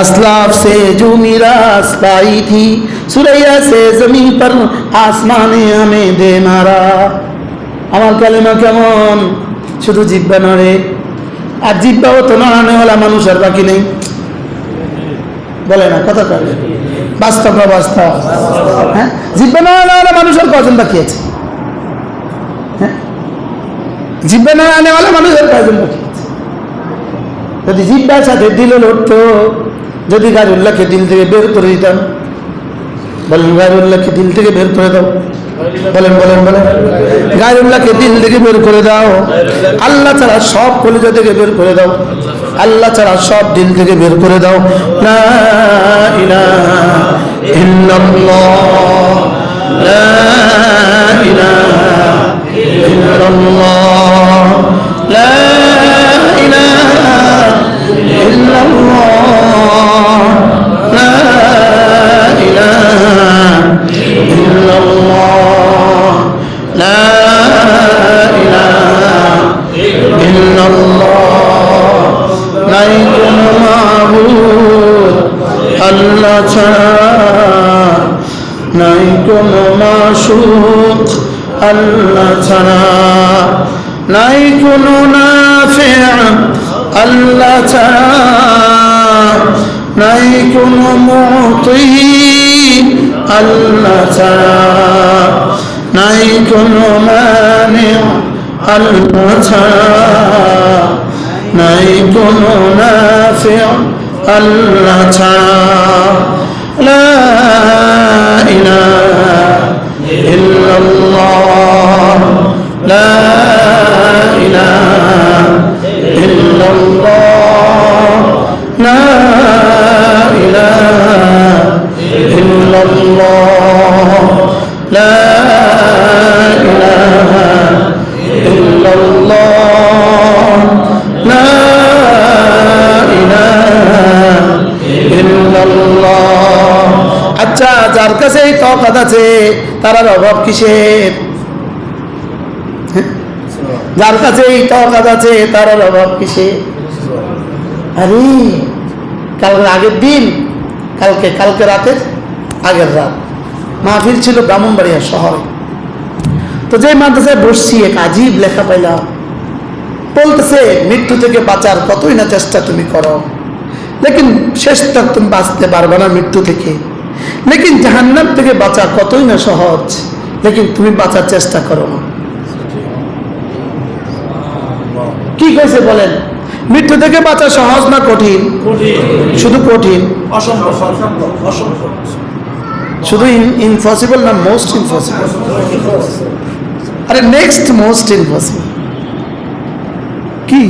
असलाफ से जो मीरास पाई थी, सुरैया से जमीन पर आसमाने हमें दे मारा। আমার কালেমা কেমন? শুধু জিহ্বা নড়ে, আর জিহ্বাও তো নড়ানেওয়ালা মানুষ আর বাকি নেই। বলে না কথা করে, বাস্তব না বাস্তব? হ্যাঁ, জিহ্বা নড়ানেওয়ালা মানুষ আর কজন বাকি আছে? হ্যাঁ, জিহ্বা নড়ানেওয়ালা মানুষ আর কজন বাকি আছে? যদি জিহ্বার সাথে দিল লড়তো, যদি গায়রুল্লাহকে দিল থেকে বের করে দিতাম, বলেন গায়রুল্লাহকে দিল থেকে বের করে দাও, বলেন বলেন বলেন, গায়রুল্লাহকে দিল থেকে বের করে দাও। আল্লাহ ছাড়া সব কলিজা থেকে বের করে দাও, আল্লাহ ছাড়া সব দিল থেকে বের করে দাও। লা ইলাহা ইল্লাল্লাহ, লা ইলাহা ইল্লাল্লাহ, লা ইলাহা ইল্লাল্লাহ, লা ইলাহা ইল্লাল্লাহ, লা ইলাহা ইল্লাল্লাহ। নাই কোনো মাবুদ আল্লাহ ছাড়া, নাই কোনো মাশুক আল্লাহ ছাড়া, নাই কোনো নাফি' আল্লাহ ছাড়া, নাই কোনো মুতি আল্লাহ ছাড়া, নাই কোনো মানি' আল্লাহ ছাড়া, নাই কোনো নাফি' আল্লাহ ছাড়া। লা ইলাহা ইল্লাল্লাহ, লা ইলাহা ইল্লাল্লাহ, লা ইলাহা ইল্লাল্লাহ, লা ইলাহা ইল্লাল্লাহ, লা ইলাহা ইল্লাল্লাহ। আচ্ছা, যার কাছে এই তাওকাত আছে তার অভাব কিসের? যার কাছে এই তাওকাত আছে তার অভাব কিসের? আরে কালকে আগের দিন, কালকে রাতের আগের রাত মাহফিল ছিল ব্রাহ্মণবাড়িয়া শহরে। তো যে মাদ্রাসায় বসছি, এক আজীব লেখা পাইলাম, বলতেছে মৃত্যু থেকে বাঁচার কতই না চেষ্টা তুমি করো, লেকিন শেষ তক তুমি বাঁচতে পারবে না মৃত্যু থেকে। লেকিন জাহান্নাম থেকে বাঁচা কতই না সহজ, লেকিন তুমি বাঁচার চেষ্টা করো না। কি কইছে বলেন? মৃত্যু থেকে বাঁচা সহজ না কঠিন? শুধু কঠিন, শুধু ইম্পসিবল না মোস্ট ইম্পসিবল? আরে নেক্সট মোস্ট ইম্পসিবল কি?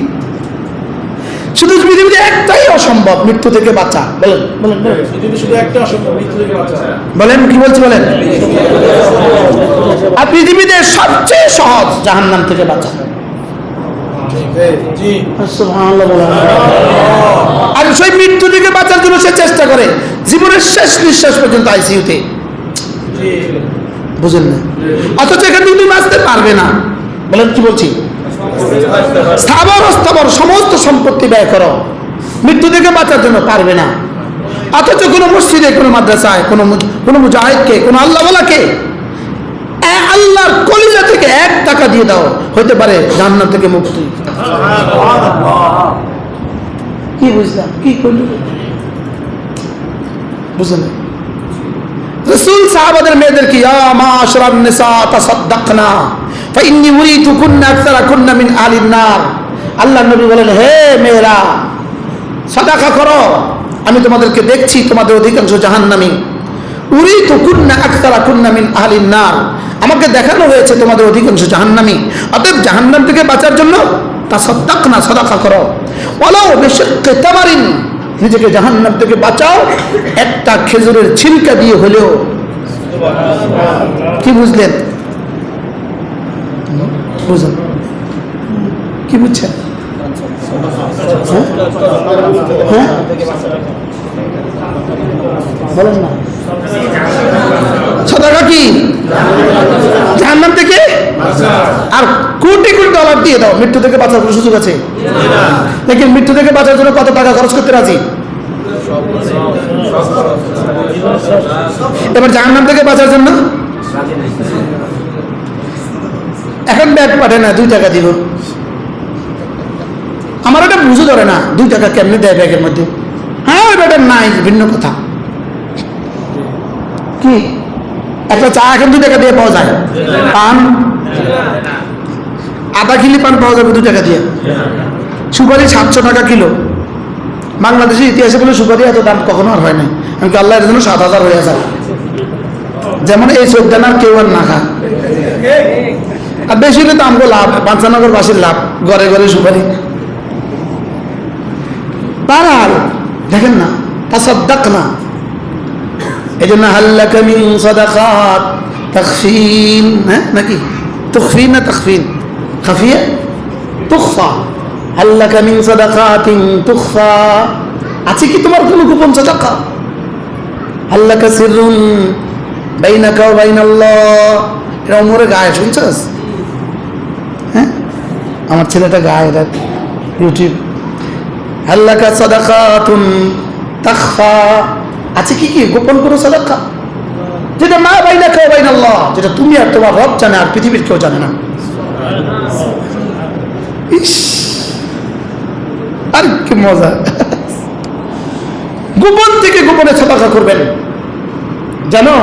শুধু পৃথিবীতে একটাই অসম্ভব, মৃত্যু থেকে বাঁচা। বলেন বলেন বলেন। শুধু একটা অসম্ভব, মৃত্যু থেকে বাঁচা। বলেন কি বলছি বলেন। আর পৃথিবীতে সবচেয়ে সহজ জাহান্নাম থেকে বাঁচা। জি, সুবহানাল্লাহ বলেন। আর সেই মৃত্যু থেকে বাঁচার জন্য সে চেষ্টা করে জীবনের শেষ নিঃশ্বাস পর্যন্ত আইসিইউতে। জি, বুঝেন না? অথচ এখান থেকে তুমি বাঁচতে পারবে না। বলেন কি বলছি। স্থাবর অস্থাবর সমস্ত সম্পত্তি ব্যয় করো, মৃত্যু থেকে বাঁচার জন্য পারবে না। অথচ কোনো মসজিদে, কোনো মাদ্রাসায়, কোনো মুজাহিদকে, কোনো আল্লাহওয়ালাকে আল্লাহর কলিজা থেকে 1 টাকা দিয়ে দাও, হতে পারে জাহান্নাম থেকে মুক্তি। কি বুঝলাম, কি করল বুঝলেন? রাসূল সাহাবাদের মেয়েদেরকে ইয়া মাশারান নিসা তাসাদদাকনা ফাইন্নী উরিতুকুন্না আকসারাকুন্না মিন আহলিন নার। আল্লাহর নবী বলেন, হে মেয়েরা সাদাকা করো, আমি তোমাদেরকে দেখছি তোমাদের অধিকাংশ জাহান্নামী। উরিতুকুন্না আকসারাকুন্না মিন আহলিন নার, আমাকে দেখানো হয়েছে তোমাদের অধিকাংশ জাহান্নামী। অতএব জাহান্নাম থেকে বাঁচার জন্য তাসাদদাকনা, সাদাকা করো। ওয়ালাউ বিশিক্কি তামারিন, নিজেকে জাহান্নাম থেকে বাঁচাও একটা খেজুরের ছিলকা দিয়ে হলেও। কি বুঝলেন? বুঝলেন কি বুঝছেন? হ্যাঁ বলেন না। সাদাকা কি? জাহান্নাম থেকে আর কোটি কোটি ডলার দিয়ে দাও, মৃত্যু থেকে বাঁচার কোনো সুযোগ আছে? লেকিন মৃত্যু থেকে বাঁচার জন্য কত টাকা খরচ করতে রাজি? এবার জাহান্নাম থেকে বাঁচার জন্য এখন ব্যাগ পাঠে না, 2 টাকা দিব। আমার এটা বুঝে ধরে না, 2 টাকা কেমনি দেয় ব্যাগের মধ্যে? হ্যাঁ ওই ব্যাগের নাই, ভিন্ন কথা। কি একটা চা এখন 2 টাকা দিয়ে পাওয়া যায়? পান আধা কিলো পান পাওয়া যাবে 2 টাকা দিয়ে। সুপারি 700 টাকা কিলো। বাংলাদেশের ইতিহাসে বলে সুপারি এত দাম কখনো আর হয় নাই। এমনকি আল্লাহ এর জন্য 7,000 হয়ে যায়। যেমন এই 14 আর কেউ আর না খায়। আর বেশি হলে তো আমগো লাভ, বাঞ্ছানগর বাসীর লাভ, ঘরে ঘরে সুপারি। তার দেখেন না, তাসাদদাকনা, এই জন্য হাল্লাকা মিন সাদাকাত তাখফিন, হ্যাঁ নাকি তুখফিন না তাখফিন? খাফিয়া তুখফা। হাল্লাকা মিন সাদাকাতিন তুখফা, আছে কি তোমার কোনো গোপন সাদাকা? হাল্লাকা সিররুন বাইনাকা ওয়া বাইনাল্লাহ, এটা ওমরে গায়ে শুনছস? হ্যাঁ আমার ছেলেটা গায়ে এটা ইউটিউব। হাল্লাকা সাদাকাতুন তাখফা, আছে কি কি গোপন করো সাদাকা? যেটা মা বাইনাকা ওয়া বাইনাল্লাহ, যেটা তুমি আর তোমার রব জানে, আর পৃথিবীর কেউ জানে না। ইস আর কি মজা। গোপন থেকে গোপনে সাদাকা করবেন, জানো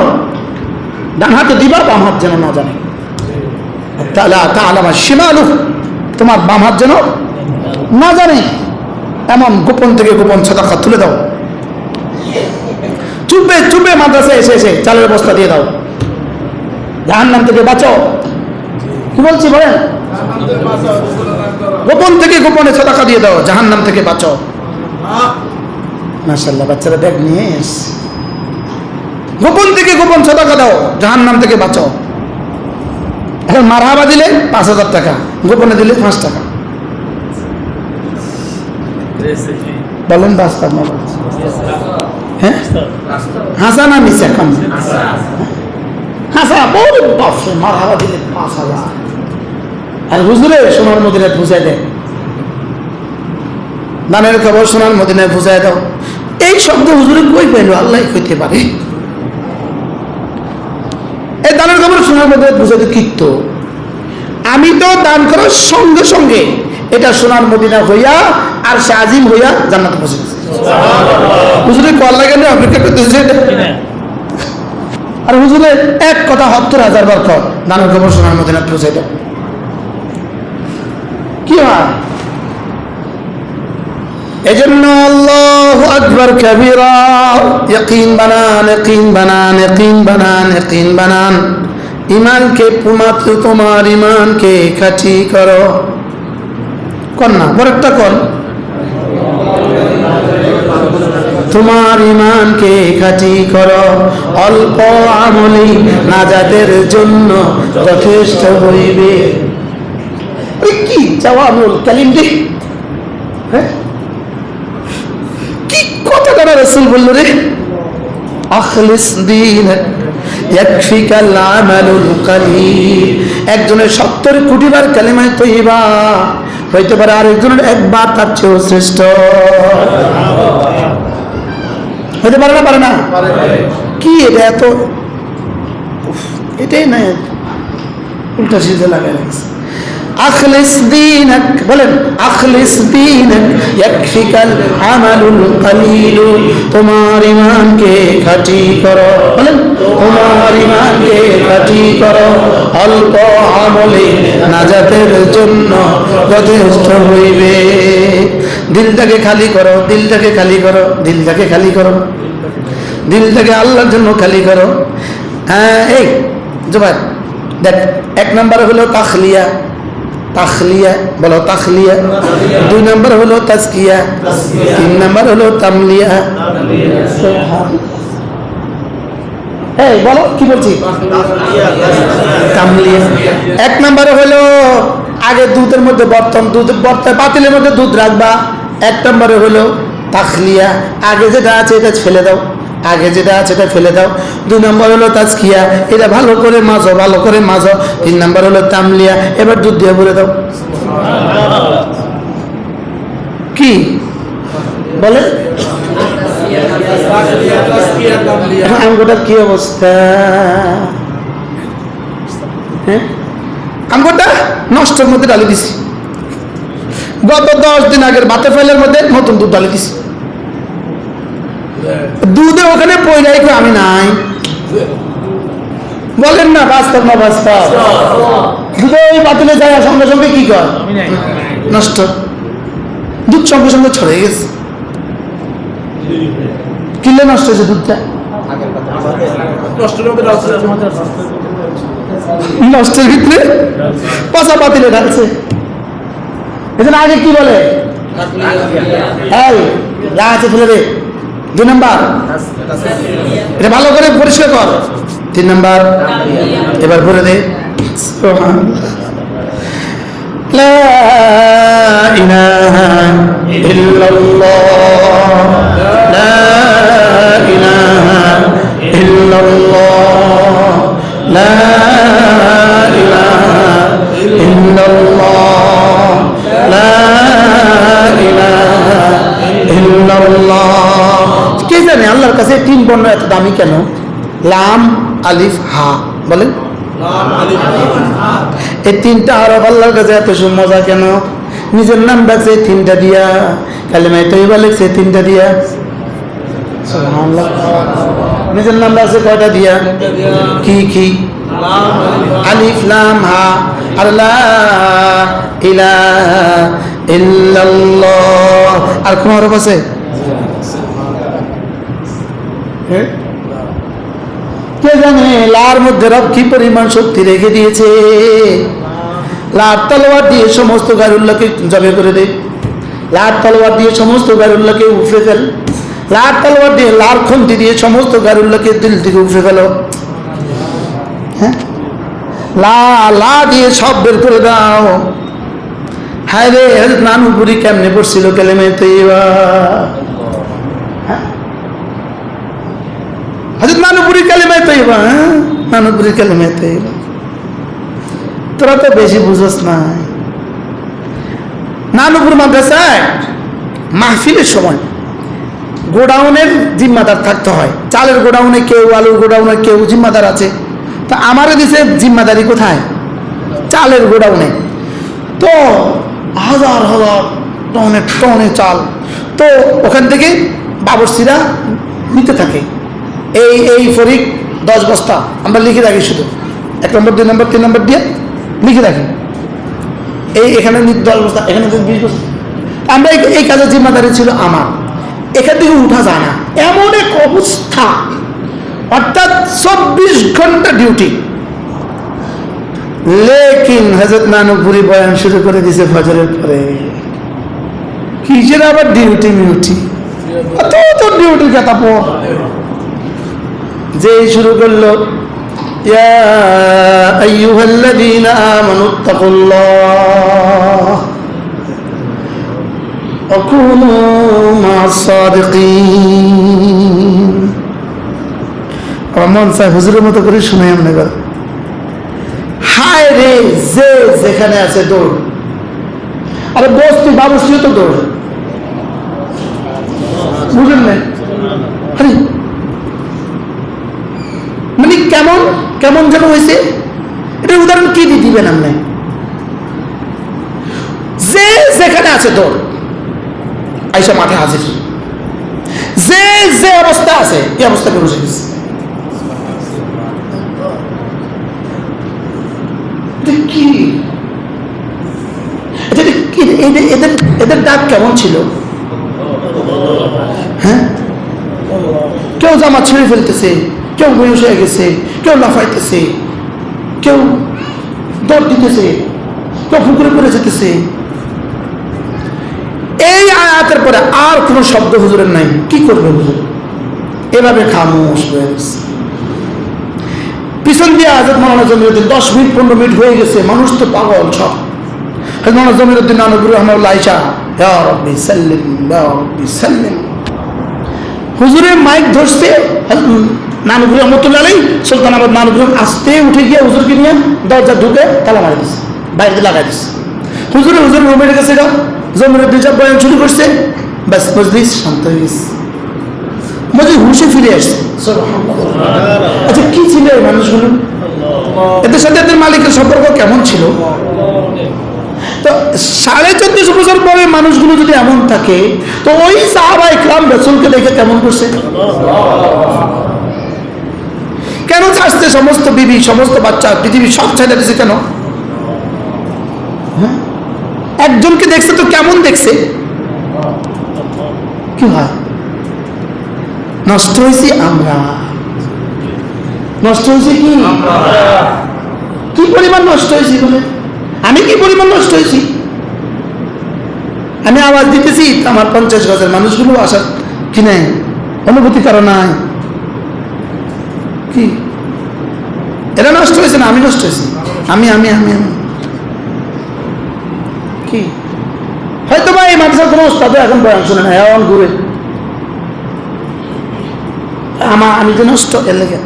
ডান হাতে দিবা, বাম হাত যেন না জানে। তাআলামা শিমালুহু, তোমার বাম হাত যেন না জানে, এমন গোপন থেকে গোপন সাদাকা তুলে দাও। চুপে চুপে মাদ্রাসায় এসে এসে চালের বস্তা দিয়ে দাও, জাহান্নাম থেকে বাঁচাও। কি বলছি বলেন? গোপন থেকে গোপনে সাদাকা দিয়ে দাও, জাহান্নাম থেকে বাঁচাও। মাশাআল্লাহ, বাচ্চারা ব্যাগ নিয়ে এসে গোপন থেকে গোপন সাদাকা দাও, জাহান্নাম থেকে বাঁচাও। এখন মারহাবা দিলে 5,000 টাকা, গোপনে দিলে 5 টাকা। বলেন বাস্তব না? হ্যাঁ হাসা না মিশা? কম হাসা বড় বাপরে, মারহাবা দিলে 5,000। আর হুজুরে সোনার মদিনায় বুঝাই দেয়, দানের খবর সোনার মদিনায় বুঝাই দাও। এই শব্দ হুজুরে কই পাইল? আল্লাহ কইতে পারে। এই দানের খবর সোনার মদিনায় বুঝাইতে কীর্ত। আমি তো দান করার সঙ্গে সঙ্গে এটা সোনার মদিনা হইয়া আর সে আজিম হইয়া জান্নাতে পৌঁছে গেছে। হুজুরে কল লাগে না, অপেক্ষা করতেছে। আর হুজুরে এক কথা 70,000 বার কর, দানের খবর সোনার মদিনা পৌঁছে দাও। কি হয়? এজন্য আল্লাহু আকবার কাবীরা, ইয়াকিন বানান, ইয়াকিন বানান, ইয়াকিন বানান, ইয়াকিন বানান। ইমানকে মাত্র তোমার ইমানকে খাঁটি করো। কর না বড় একটা কর, তোমার ইমানকে খাঁটি করো, অল্প আমলি নাজাতের জন্য যথেষ্ট হইবে। কি জওয়াবুল কালিম রে, হ্যাঁ কি কথাটা রাসূল বলল রে, আখলিস দীনাক ইয়াকফিকাল আমালুল কালিল। একজনের 70 কোটি বার কালিমায়ে তয়্যিবা হইতে পারে, আরেকজনের একবার তার চেয়েও শ্রেষ্ঠ হইতে পারে না, পারে না? কি এটা এত, এটাই না, উল্টা সিধা লাগাই লাগছে। আখলিস দীনাক, বলেন আখলিস দীনাক ইয়াকফিকাল আমালুল কালিল। তোমার ঈমানকে খাঁটি করো, বলেন তোমার ঈমানকে খাঁটি করো, অল্প আমলে নাজাতের জন্য যথেষ্ট হইবে। দিলটাকে খালি করো, দিলটাকে খালি করো, দিলটাকে খালি করো, দিলটাকে আল্লাহর জন্য খালি করো। হ্যাঁ, এই জুবাইর দেখ, 1 নম্বর হলো তাখলিয়া, তাখলিয়া বলো, তাখলিয়া। 2 নম্বর হলো তাজকিয়া, 3 নম্বর হলো তামলিয়া। এই বলো কি বলছি, তামলিয়া। 1 নম্বর হলো আগে দুধের মধ্যে বর্তন, দুধ পাতিলের মধ্যে দুধ রাখবা। 1 নম্বরে হলো তাখলিয়া, আগে যেটা আছে এটা ফেলে দাও, আগে যেটা আছে এটা ফেলে দাও। 2 নম্বর হলো তাজকিয়া, এটা ভালো করে মাজো, ভালো করে মাজো। 3 নম্বর হলো তামলিয়া, এবার দুধ দিয়ে ভরে দাও। কি বলে আমগোটার কি অবস্থা? হ্যাঁ, আমগোটা নষ্টের মধ্যে ডালি দিছি। গত 10 দিন আগের ভাতের ফাইলের মধ্যে নতুন দুধ ডালি দিছি। দুধে ওখানে পয়লাই আমি নাই, বলেন না বাস্তব না বাস্তব? দুধে ওই বাতিলে যায় সঙ্গে সঙ্গে কি কর, নষ্ট। দুধ সঙ্গে সঙ্গে ছড়ে গেছে, কিলে নষ্ট হয়েছে দুধটা, নষ্টের ভিতরে পচা পাতিলে ঢালছে। এজন্য আগে কি বলে, এই যা আছে ফেলে দে। 2 নম্বর এটা ভালো করে পরিষ্কার কর। 3 নম্বর এবার ভরে দে। লা ইলাহা ইল্লাল্লাহ, লা ইলাহা ইল্লাল্লাহ, লা ইলাহা ইল্লাল্লাহ, লা ইলাহা ইল্লাল্লাহ। কে জানে আল্লাহর কাছে 3 বর্ণ এত দামি কেন? লাম, আলিফ, হা। বলেন এই 3টা হরফ আল্লাহর কাছে এত মজা কেন? নিজের নাম ডাকছে 3টা দিয়া, কালিমায়ে তয়্যিবা লিখছে 3টা দিয়া। সুবহানাল্লাহ। নিজের নাম ডাকছে কয়টা দিয়া? কি কি? আলিফ, লাম, হা। আর লা ইলাহা ইল্লাল্লাহ। আর কোন হরফ আছে? কে জানে লার মধ্যে রব কি পরিমাণ শক্তি রেখে দিয়েছে। লার তলোয়ার দিয়ে সমস্ত গায়রুল্লাহকে জবে করে দে, লার তলোয়ার দিয়ে সমস্ত গায়রুল্লাহকে উফরে ফেল, লার তলোয়ার দিয়ে, লার খন্তি দিয়ে সমস্ত গায়রুল্লাহকে দিল থেকে উফরে ফেলো। হ্যাঁ, লা লা দিয়ে সব বের করে দাও। হায় রে, হযরত নানুপুরি কেমনে পড়ছিল কালিমায়ে তয়্যিবা? হযরত নানুপুরি কালিমায়ে তয়্যিবা, হ্যাঁ নানুপুরি কালিমায়ে তয়্যিবা। তোরা তো বেশি বুঝোস না। নানুপুর মাদ্রাসায় মাহফিলের সময় গোডাউনের জিম্মাদার থাকতে হয়। চালের গোডাউনে কেউ, আলুর গোডাউনে কেউ জিম্মাদার আছে। তা আমারও দিছে জিম্মাদারি কোথায়? চালের গোডাউনে। তো হাজার হাজার টনে টনে চাল, তো ওখান থেকে বাবরসিরা নিতে থাকে। এই ফরিক 10 বস্তা আমরা লিখে রাখি, শুধু 1 নম্বর 2 নম্বর 3 নম্বর দিয়ে লিখে রাখি। এখানে 10 বস্তা, এখানে 20 বস্তা। আমরা এই কাজের জিম্মাদারি ছিল আমার। এখান থেকে উঠা যায় না, এমন এক অবস্থা, অর্থাৎ 24 ঘন্টা ডিউটি। লেকিন হযরত নানুপুরি বয়ান শুরু করে দিয়েছে ফজরের পরে। কিসের আবার ডিউটি মিউটি, তো ডিউটির কথা পর যে শুরু করলো ইয়া আইয়ুহাল্লাযীনা আমানুত্তাকুল্লাহ ওয়া কুনু মা'আস সাদিকিন। আমার মন চায় হুজুরের মতো করে শুনে আমরা এবার। হায় রে, যে যেখানে আছে দৌড়। আরে বস্তি বাবুসিও তো দৌড়, বুঝলেন না? আরে মানে কেমন কেমন যেন হয়েছে। এটা উদাহরণ কি দিবেন আপনি? যে যেখানে আছে দৌড়, আইসা মাঠে হাজির। যে যে অবস্থা আছে এই অবস্থাকে বসে গেছে। কি এদের ডাক কেমন ছিল? হ্যাঁ, কেউ জামা ছিঁড়ে ফেলতেছে, কেউ বয়স হয়ে গেছে, কেউ লাফাইতেছে, কেউ দৌড় দিতেছে, কেউ পুকুরে পড়ে যেতেছে। এই আয়াতের পরে আর কোন শব্দ হুজুরের নাই। কি করবে হুজুর? এভাবে খামোশ হয়ে গেছে। পিছন দিয়ে হাজরত মাওলানা জমিরুদ্দিন 10 মিনিট 15 মিনিট হয়ে গেছে, মানুষ তো পাগল সব। হাজরত মাওলানা জমিরুদ্দিন নানুপুর রহমাতুল্লাহ আয়েশা ইয়া রাব্বি সাল্লিম ইয়া রাব্বি সাল্লিম। হুজুরের মাইক ধরছে নানুপুর রহমাতুল্লাহ আলাইহি, সুলতানাবাদ নানুপুর আস্তে উঠে গিয়ে হুজুরকে নিয়ে দরজা ঢুকে তালা মারি দিছে, বাইরে লাগাই দিছে। হুজুরের রুমের কাছে গেল, জমিরুদ্দিন সাহেব বয়ান শুরু করছে, ব্যাস মজলিস শান্ত হয়ে গেছে, মজলিস হুশে ফিরে আসছে। আচ্ছা কি ছিল এই মানুষগুলো? এদের সাথে এদের মালিকের সম্পর্ক কেমন ছিল? তো 1450 বছর পরে মানুষগুলো যদি এমন থাকে, তো ওই সাহাবায়ে কিরাম রাসূলকে দেখে কেমন করছে? কেন ছাড়ছে সমস্ত বিবি, সমস্ত বাচ্চা, পৃথিবী সব ছেড়ে দিয়েছে কেন? একজনকে দেখছে তো কেমন দেখছে? কি হয়? নষ্ট হয়েছি আমরা, নষ্ট হয়েছে কি? কি পরিমাণ নষ্ট হয়েছি বলে? আমি কি পরিমাণ নষ্ট হয়েছি? আমি আওয়াজ দিতেছি, আমার 50 গজের মানুষগুলো আসার কি নাই, অনুভূতি কারো নাই। কি এরা নষ্ট হয়েছে না আমি নষ্ট হয়েছি? আমি আমি আমি আমি কি? হয়তো বা এই মাদ্রাসার কোনো ওস্তাদও এখন বয়ান শুনে না, এমন ঘুরে আমি যে নষ্ট এর লেগে।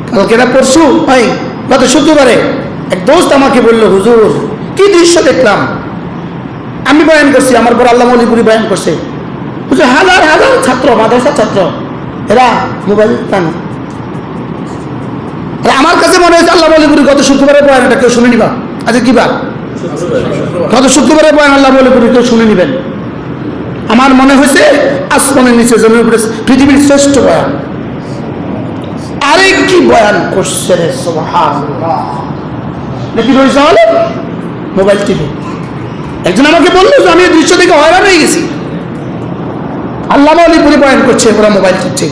কালকে না পরশু ভাই গত শুক্রবারে এক দোস্ত আমাকে বললো, হুজুর কি দৃশ্য দেখলাম। আমি বয়ান করছি, আমার পর আল্লাহ মৌলিপুরি বয়ান করছে। হুজুর হাজার হাজার ছাত্র, মাদ্রাসার ছাত্র, এরা মোবাইল টানে। আমার কাছে মনে হয়েছে আল্লাহ মৌলিপুরি গত শুক্রবারে বয়ান, এটা কেউ শুনে নিবা। আচ্ছা কি বার? গত শুক্রবারে বয়ান আল্লাহ মৌলিপুরি কেউ শুনে নিবেন। আমার মনে হয়েছে আসমানের নিচে জমির উপরে পৃথিবীর শ্রেষ্ঠ বয়ান। আরেক কি বয়ান করছে রে, সুবহানাল্লাহ। নাকি রয়েছে হলে মোবাইল টিভি। একজন আমাকে বললো যে আমি এই দৃশ্য দেখে হয়রান হয়ে গেছি। আল্লাহ মৌলিপুরি বয়ান করছে, ওরা মোবাইল টিপছে।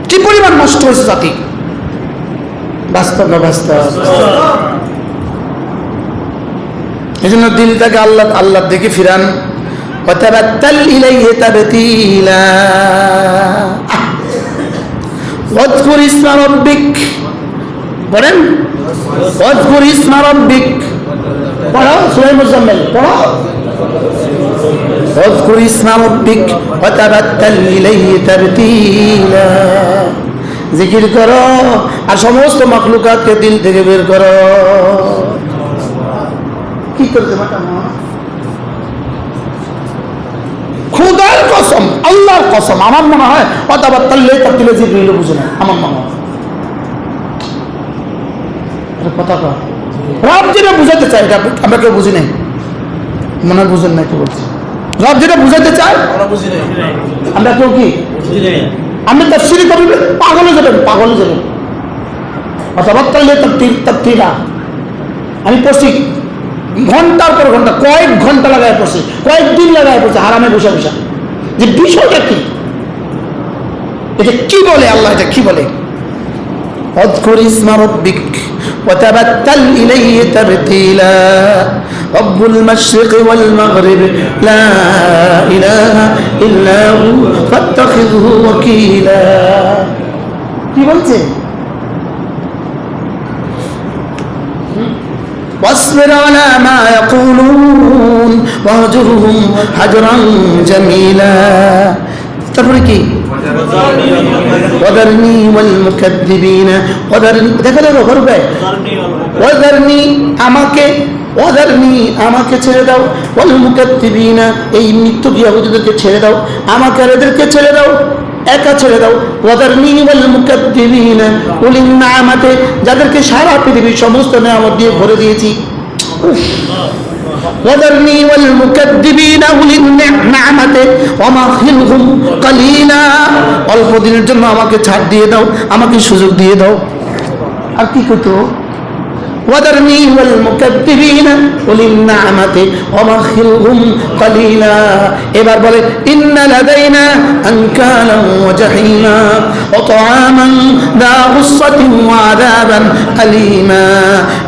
কি পরিমাণ নষ্ট হয়েছে জাতি। বাস্তব না বাস্তব? এই জন্য দিলটাকে আল্লাহ আল্লাহর দিকে ফিরান। وتبتل إليه تبتيلا واذكر اسم ربك বলেন واذكر اسم ربك পড়ো সূরা মুজাম্মিল পড়ো واذكر اسم ربك وتبتل إليه تبتيلا জিকির করো আর সমস্ত মাখলুকাতকে দিল থেকে বের করো। কি করতে পারতাম খুদার কসম, আল্লাহর কসম, আমার মনে হয় অতাবাত্তাল্লে তাবতিলে জিবরিল বুঝে না। আমার মনে হয় কথা কয় রব যেটা বুঝাতে চায় এটা আমরা কেউ বুঝি নাই, মনে হয় বুঝেন নাই। তো বলছি রব যেটা বুঝাতে চায় আমরা কেউ কি আমি তাফসীর করি, পাগলে যাবেন, পাগলে যাবেন। অতাবাত্তাল্লে তাবতিলা আমি পড়ছি ঘন্টার পর ঘন্টা, কয়েক ঘন্টা লাগায় পড়ছে, কয়েকদিন লাগায় পড়ছে হারামে বসে বসে, যে বিষয়টা কি, এটা কি বলে আল্লাহ, এটা কি বলে। واذكر اسم ربك وتبتل إليه تبتيلا رب المشرق والمغرب لا إله إلا هو فاتخذه وكيلا কি বলছে واصبر على ما يقولون واهجرهم هجرا جميلا তারপরে কি وذرني والمكذبين وذرني দেখা গেল করবে وذرني আমাকে ছেড়ে দাও والمكذبين এই মৃত্যু ইয়াহুদীদেরকে ছেড়ে দাও আমাকে আর এদেরকে ছেড়ে দাও একা ছেড়ে দাও ওয়াদারনি ওয়াল মুকাদ্দিবিনা উলিন নিআমাতে যাদেরকে সারা পৃথিবীর সমস্ত নিয়ামত দিয়ে ভরে দিয়েছি ওয়াদারনি ওয়াল মুকাদ্দিবিনা উলিন নিআমাতে ওয়ামাহিলহুম কালিলা অল্প দিনের জন্য আমাকে ছাড় দিয়ে দাও আমাকে সুযোগ দিয়ে দাও আর কি করতে وذرني والمكذبين أولي النعمة ومخلهم قليلا এবার বলে إن لدينا أنكالا وجحيما وطعاما ذا غصة وعذابا أليما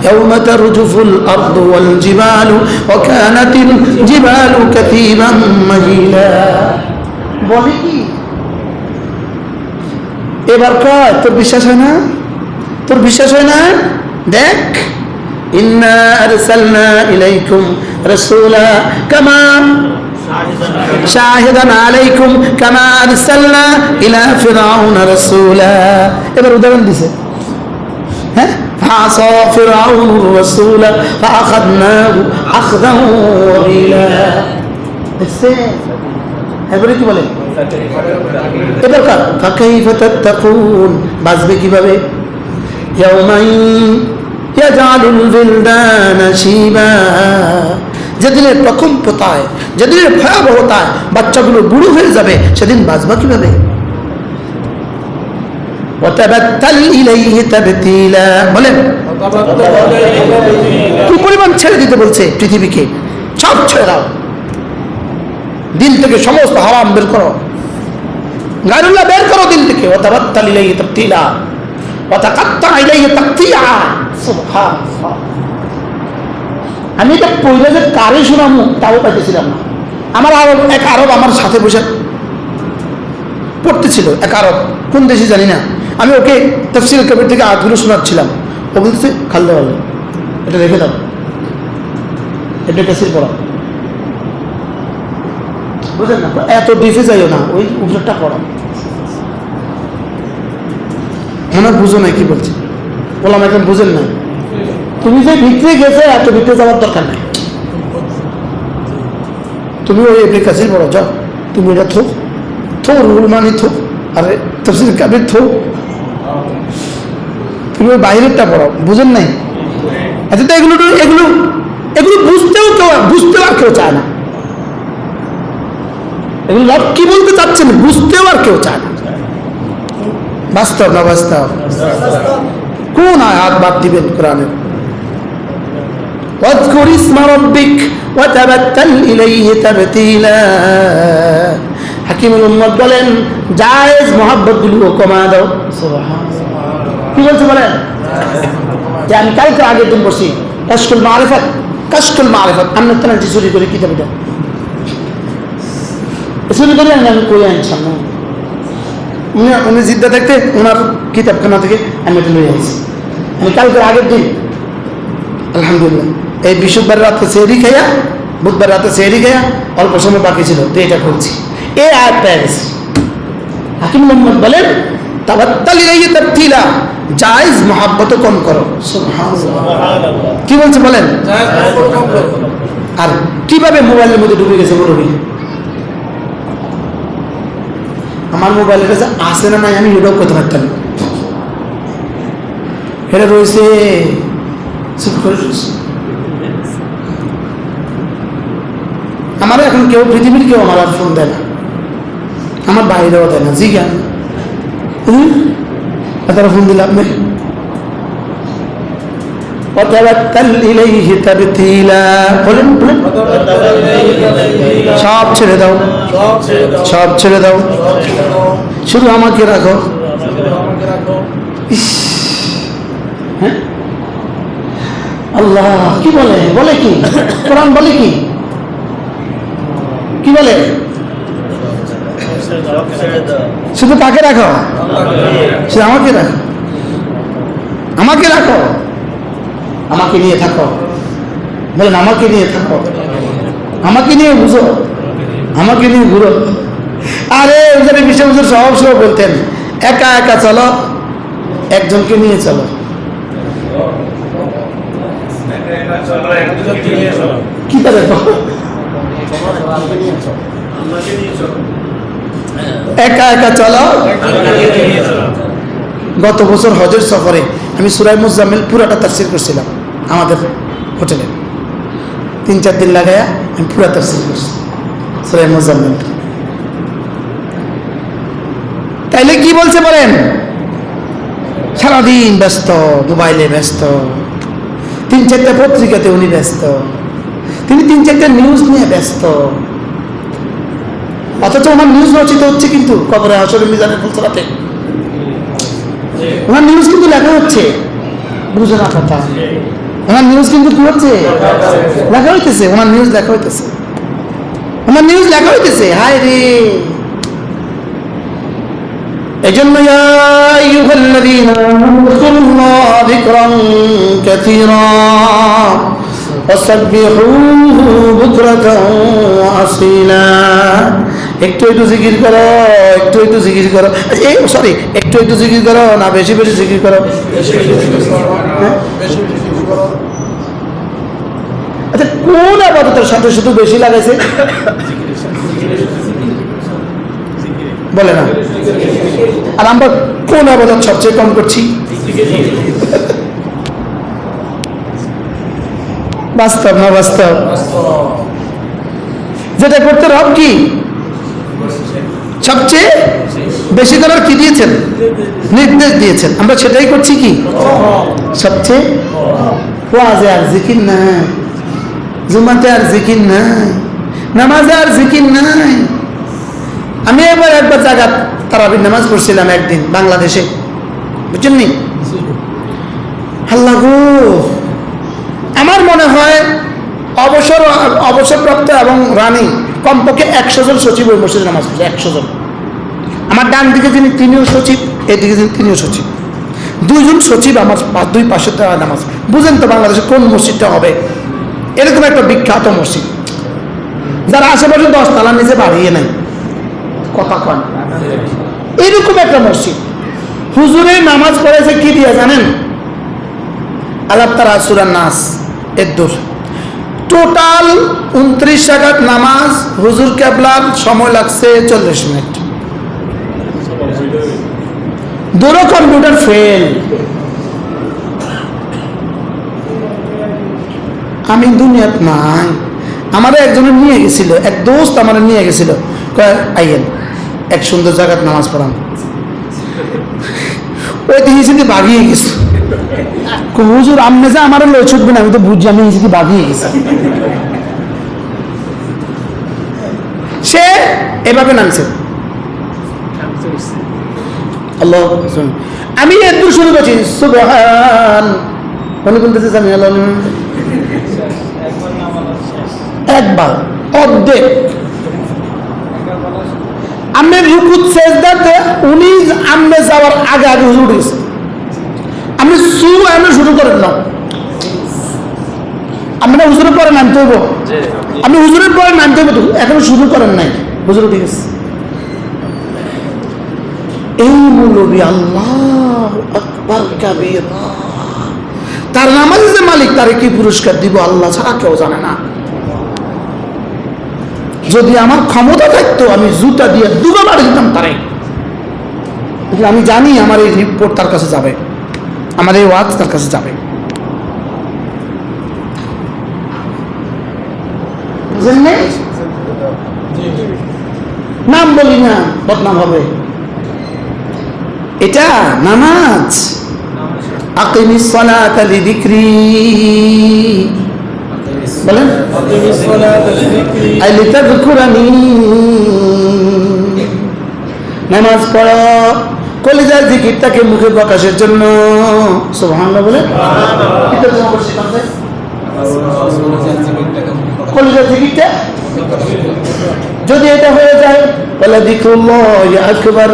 يوم ترجف الأرض والجبال وكانت الجبال كثيبا مهيلا বলে কি এবার কয় তোর বিশ্বাস হয় না দেখ ইন্না আরসালনা ইলাইকুম রাসূলা কামা শাহিদান আলাইকুম কামা আরসালনা ইলা ফিরআউনা রাসূলা এবার উদাহরণ দিছে হ্যাঁ ফাসা ফিরআউনুর রাসূলা ফাআখাযনাহু আখযান ওয়াবিলা দেখছে এবারে কি বলে এবার কার ফাকাইফা তাত্তাকুন বাঁচবে কিভাবে ইয়াজালুল বিলদানা শিবা যেদিনের প্রকম্পতায় যেদিনের ভয়াবহতায় বাচ্চাগুলো বুড়ো হয়ে যাবে সেদিন বাঁচবা কিভাবে ওয়াতাবাত্তাল ইলাইহি তাবতীলা বলেন কি পরিমাণ ছেড়ে দিতে বলছে পৃথিবীকে সব ছেড়ে দাও দিল থেকে সমস্ত হারাম বের করো গায়রুল্লাহ বের করো দিল থেকে ওয়াতাবাত্তাল ইলাইহি তাবতীলা আমি এটা পড়লে যে কারে শোনামু তাও পাইতেছিলাম না আমার এক আরব আমার সাথে বসে পড়তেছিল এক আরব কোন দেশে জানি না আমি ওকে তাফসীর কবির থেকে আয়াতগুলো শোনাচ্ছিলাম ও বলতেছে খালদে বলল এটা রেখে দাও এটা তাফসীর পড়া বুঝলেন না এত ডিফে যাইও না ওই উপরটা পড়া মনে বুঝো নাই কি বলছে বললাম এখন বুঝেন না তুমি যে ভিতরে গেছে এত ভিতরে যাওয়ার দরকার নাই তুমি ওই এমনি কাছে বড় যাও তুমি এটা থো রুল মানি থো আরে তাফসীর কবির থো তুমি ওই বাইরেরটা পড়ো বুঝেন নাই আচ্ছা তো এগুলো বুঝতেও আর কেউ চায় না এগুলো রব কি বলতে চাচ্ছেন বুঝতেও আর কেউ চায় না বাস্তব না বাস্তব কোন আয়াত বাদ দিবেন কোরআনের واذكر اسم ربك وتبتل إليه تبتيلا হাকিমুল উম্মত বলেন জায়েজ মহব্বত গুলো কমা দাও সুবহানাল্লাহ কি বলছে বলেন যে আমি কালকে আগের দিন বসি কাশফুল মারিফাত আমি তো না চুরি করে কিতাব দাও চুরি করে আমি কই আনছিলাম উনি জিদ্দা দেখতে ওনার কিতাবখানা থেকে আমি এটা লয়ে আসছি আমি কালকে আগের দিন আলহামদুলিল্লাহ এই বৃহস্পতিবার রাতে সেহরি খাইয়া বুধবার রাতে সেহরি খাইয়া অল্প সময় বাকি ছিল তো এটা করছি এই আয়াত পেয়ে গেছি হাকিম মোহাম্মদ বলেন তাবাত্তাল ইলাইহি তাবতীলা জায়েজ মহব্বত কম করো সুবহানাল্লাহ কি বলছে বলেন আর কিভাবে মোবাইলের মধ্যে ডুবে গেছে বলুন আমার মোবাইলের কাছে আসে না নাই আমি এটাও করতে পারতাম এটা রয়েছে আমার এখন কেউ পৃথিবীর কেউ আমার আর ফোন দেয় না আমার বাইরেও দেয় না জি জ্ঞান তারা ফোন দিলে আপনি সব ছেড়ে দাও শুধু আমাকে রাখো হ্যাঁ, আল্লাহ কি বলে, বলে কি কোরআন বলে কি, কি বলে? শুধু কাকে রাখো? সে আমাকে রাখো, আমাকে রাখো, আমাকে নিয়ে থাকো। বলেন আমাকে নিয়ে থাকো, আমাকে নিয়ে বুঝো, আমাকে নিয়ে ঘুরো। আরে ওদের বিশেষ হুজুর সব সব বলতেন, একা একা চলো, একজনকে নিয়ে চলো। কি করে একা একা চলো। গত বছর হজের সফরে আমি সূরা মুজাম্মিল পুরাটা তাফসীর করছিলাম আমাদের হোটেলে, 3-4 দিন লাগায়া আমি পুরা তাফসীর করছি সূরা মুজাম্মিল। তাইলে কি বলছে বলেন? সারাদিন ব্যস্ত, মোবাইলে ব্যস্ত, 3-4টা পত্রিকাতে উনি ব্যস্ত, তিনি 3-4টা নিউজ নিয়ে ব্যস্ত। অথচ ওনার নিউজ রচিত হচ্ছে কিন্তু কবরে হাসরে মিজানের ফুলসরাতে ওনার নিউজ কিন্তু লেখা হচ্ছে। বুঝে না কথা, ওনার নিউজ কিন্তু কি হচ্ছে? লেখা হইতেছে, ওনার নিউজ লেখা হইতেছে, ওনার নিউজ লেখা হইতেছে। হায় রে, এজন্য ইয়া আইয়ুহাল্লাযীনা আমানু যকুরুল্লাহ যিকরান কাসীরা ওয়াসাব্বিহুহু বুকরাতান ওয়া আসীলা। একটু একটু জিকির করো, একটু একটু জিকির করো। এই সরি, একটু একটু জিকির করো না বেশি বেশি জিকির করো? আচ্ছা, কোন আবাদতের সাথে শুধু বেশি লাগাইছে বলে না? আর আমরা কোন আবাদত সবচেয়ে কম করছি? বাস্তব না বাস্তব? যেটা করতে রব কি সবচেয়ে বেশি করার কি দিয়েছেন? নির্দেশ দিয়েছেন। আমরা সেটাই করছি কি সবচেয়ে? ওয়াজে আর জিকির নাই, জুমাতে আর জিকির নাই, নামাজে আর জিকির নাই। আমি একবার জায়গা তারাবির নামাজ পড়ছিলাম একদিন বাংলাদেশে, বুঝছেন নি? আল্লাহ গো, আমার মনে হয় অবসরপ্রাপ্ত এবং রানী কমপক্ষে 100 জন সচিব ওই মসজিদে নামাজ পড়ছে। 100 জন। আমার ডান দিকে যিনি তিনিও সচিব, এদিকে যিনি তিনিও সচিব, 2 জন সচিব আমার 2 পাশে নামাজ। বুঝেন তো বাংলাদেশে কোন মসজিদটা হবে এরকম একটা বিখ্যাত মসজিদ, যারা আশেপাশে 10 তলার নিচে বাড়িয়ে নাই, কথা কন, এরকম একটা মসজিদ। হুজুরে নামাজ পড়েছে কি দিয়ে জানেন? আলাপ তারা সূরা নাস এর দূর। টোটাল 29 রাকাত নামাজ হুজুর কেবলার সময় লাগছে 40 মিনিট। দুটো কম্পিউটার ফেল। আমি দুনিয়াত নাই, আমার একজনের নিয়ে গেছিল, এক দোস্ত আমার নিয়ে গেছিল, আইয়েন এক সুন্দর জায়গায় নামাজ পড়ান। ওই দিন হিসেবে বাগিয়ে গেছে। হুজুর আপনি যে আমার লই ছুটবেন, আমি তো বুঝছি, আমি হিসেবে বাগিয়ে গেছি। সে এভাবে নামছে। আল্লাহ, আমি একদম শুরু করছি সুবহান, মনে বলতেছে আমি আল্লাহ একবার অর্ধেক। আমি রুকুত সেজদাতে উনি আমনে যাওয়ার আগে আগে হুজুর উঠেছে। আপনি আমি শুরু করেন না, আপনারা হুজুরের পরে নামতে হইব, আপনি হুজুরের পরে নামতে হইব, এখন শুরু করেন নাই, হুজুর উঠে গেছে। এই মৌলবী আল্লাহু আকবার কাবীরা, তার নামাজে যে মালিক তারে কি পুরস্কার দিব আল্লাহ ছাড়া কেউ জানে না। যদি আমার ক্ষমতা থাকতো আমি জুতা দিয়ে দুটো মারি দিতাম তারে। আমি জানি আমার এই রিপোর্ট তার কাছে যাবে, আমার এই ওয়াজ তার কাছে যাবে। নাম বলি না, বদনাম হবে। এটা নামাজ। আকিমিস সালাতা লিযিকরি, বলেন লিতাযকুরানি, নামাজ পড়ো কলিজার জিকিরটাকে মুখে প্রকাশের জন্য সুবহানাল্লাহ বলে কি তর্জমা করছি তাহলে? কলিজার জিকিরটা যদি এটা হয়ে যায় তাহলে যিকরুল্লাহি আকবার,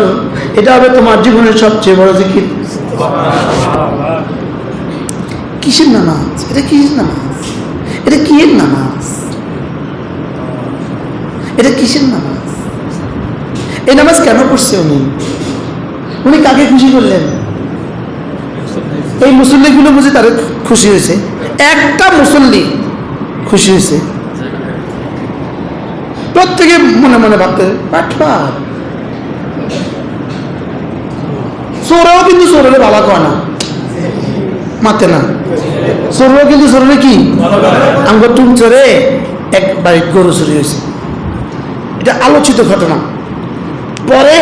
এটা হবে তোমার জীবনের সবচেয়ে বড় জিকির। কিসের নামাজ? এটা কিসের নামাজ? এটা কি এর নামাজ? এটা কিসের নামাজ? এই নামাজ কেন পড়ছে উনি? উনি কাকে খুশি করলেন? এই মুসল্লিগুলো বুঝে তারা খুশি হয়েছে। একটা মুসল্লি খুশি হয়েছে, প্রত্যেকে মনে মনে ভাবতে পাঠপার চোরাও কিন্তু চোরের ভালো কয় না, মাতে না। চোরও কিন্তু চোরের কি আমার টুম চোরে এক বাড়ির গরু চুরি হয়েছে, এটা আলোচিত ঘটনা। পরে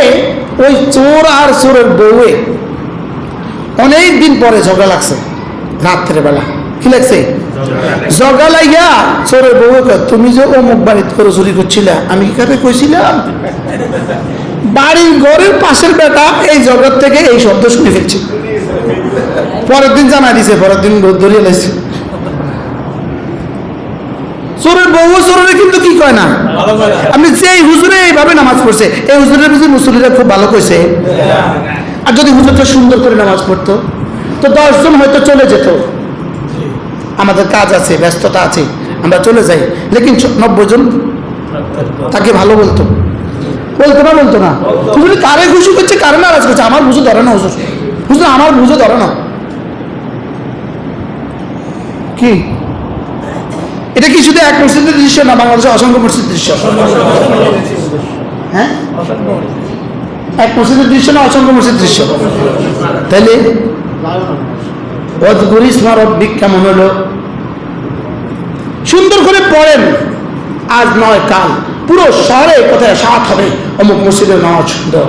ওই চোর আর চোরের বউয়ে অনেক দিন পরে ঝগড়া লাগছে, রাত্রে বেলা কি লাগছে ঝগড়া লাগিয়া চোরের বউ, তুমি যে অমুক বাড়িতে গরু চুরি করছিলা, আমি কি কাকে কইছিলাম? বাড়ির ঘরের পাশের বেটা এই জগৎ থেকে এই শব্দ শুনে ফেলছে। পরের দিন জানা দিছে, পরের দিন ধরিয়ে লাইছে। চোরের বউ চোরের কিন্তু কি কয় না। আপনি যে হুজুরে এইভাবে নামাজ পড়ছে, এই হুজুরের বুঝি মুসল্লিরা খুব ভালো কইছে। আর যদি হুজুরটা সুন্দর করে নামাজ পড়তো তো 10 জন হয়তো চলে যেত, আমাদের কাজ আছে, ব্যস্ততা আছে, আমরা চলে যাই, লেকিন 90 জন তাকে ভালো বলতো। বলতো না? বলতো না? হুজুর কারে খুশি করছে, কারে নারাজ করছে? আমার বুঝে ধরে না হুজুর, হুজুর আমার বুঝে ধরে না। কি এটা কি শুধু এক মসজিদের দৃশ্য না, বাংলাদেশে অসংখ্য মসজিদের দৃশ্য? হ্যাঁ, এক মসজিদের দৃশ্য না, অসংখ্য মসজিদের দৃশ্য। তাইলে কেমন হলো? সুন্দর করে পড়েন, আজ নয় কাল পুরো শহরে কোথায় সাত হবে অমুক মসজিদের নামাজ সুন্দর।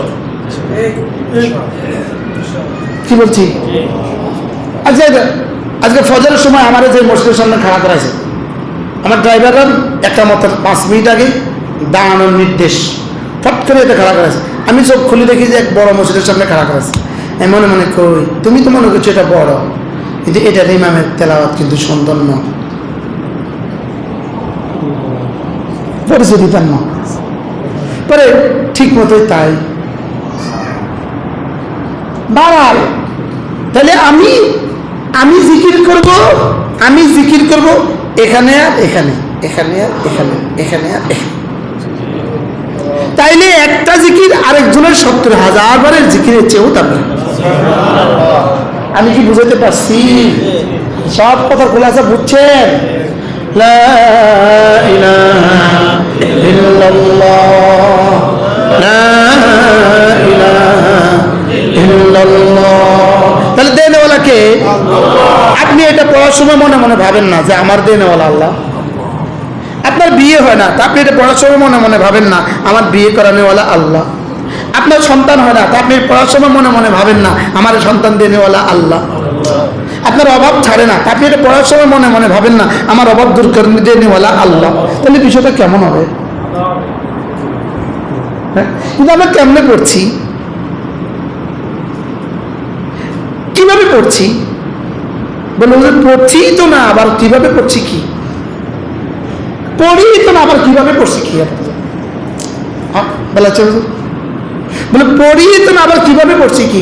কি বলছি? আজকে ফজরের সময় আমার যে মসজিদের সামনে খাড়া করাইছে, আমার ড্রাইভাররা একটা মতো 5 মিনিট আগে দাঁড়ানোর নির্দেশ, ফট করে এটা খাড়া করাইছে। আমি চোখ খুলে দেখি যে এক বড় মসজিদের সামনে খাড়া করাইছে। আমি মনে মনে কই, তুমি তো মনে করছো এটা বড়, কিন্তু এটার ইমামের তেলাওয়াত কিন্তু সুন্দর না, পরিচয় দিতেন না। পরে ঠিক মতোই তাই বাড়াল। তাহলে আমি জিকির করব, এখানে আর এখানে, এখানে আর এখানে, এখানে আর এখানে। তাইলে একটা জিকির আরেকজনের 70,000 বারের জিকিরের চেয়েও দামি। আমি কি বুঝাতে পারছি? সব কথা খোলাসা বুঝছেন? লা ইলাহা ইল্লাল্লাহ, লা ইলাহা ইল্লাল্লাহ। তাহলে দেনেওয়ালাকে আপনি এটা পড়ার সময় মনে মনে ভাবেন না যে আমার দেনেওয়ালা আল্লাহ। আপনার বিয়ে হয় না তা আপনি এটা পড়ার সময় মনে মনে ভাবেন না আমার বিয়ে করানোওয়ালা আল্লাহ। আপনার সন্তান হয় না তা আপনি পড়ার সময় মনে মনে ভাবেন না আমার সন্তান দেনেওয়ালা আল্লাহ। আপনার অভাব ছাড়ে না তা আপনি এটা পড়ার সময় মনে মনে ভাবেন না আমার অভাব দূর করে দেনেওয়ালা আল্লাহ। তাহলে বিষয়টা কেমন হবে? কিন্তু আমরা কেমনে পড়ছি, কিভাবে পড়ছি? বলে পড়ছি তো না, আবার কিভাবে পড়ছি? কি পড়ি তো না, আবার কিভাবে পড়ছি? কি বলা চল, বলে পড়ি তো না, আবার কিভাবে পড়ছি? কি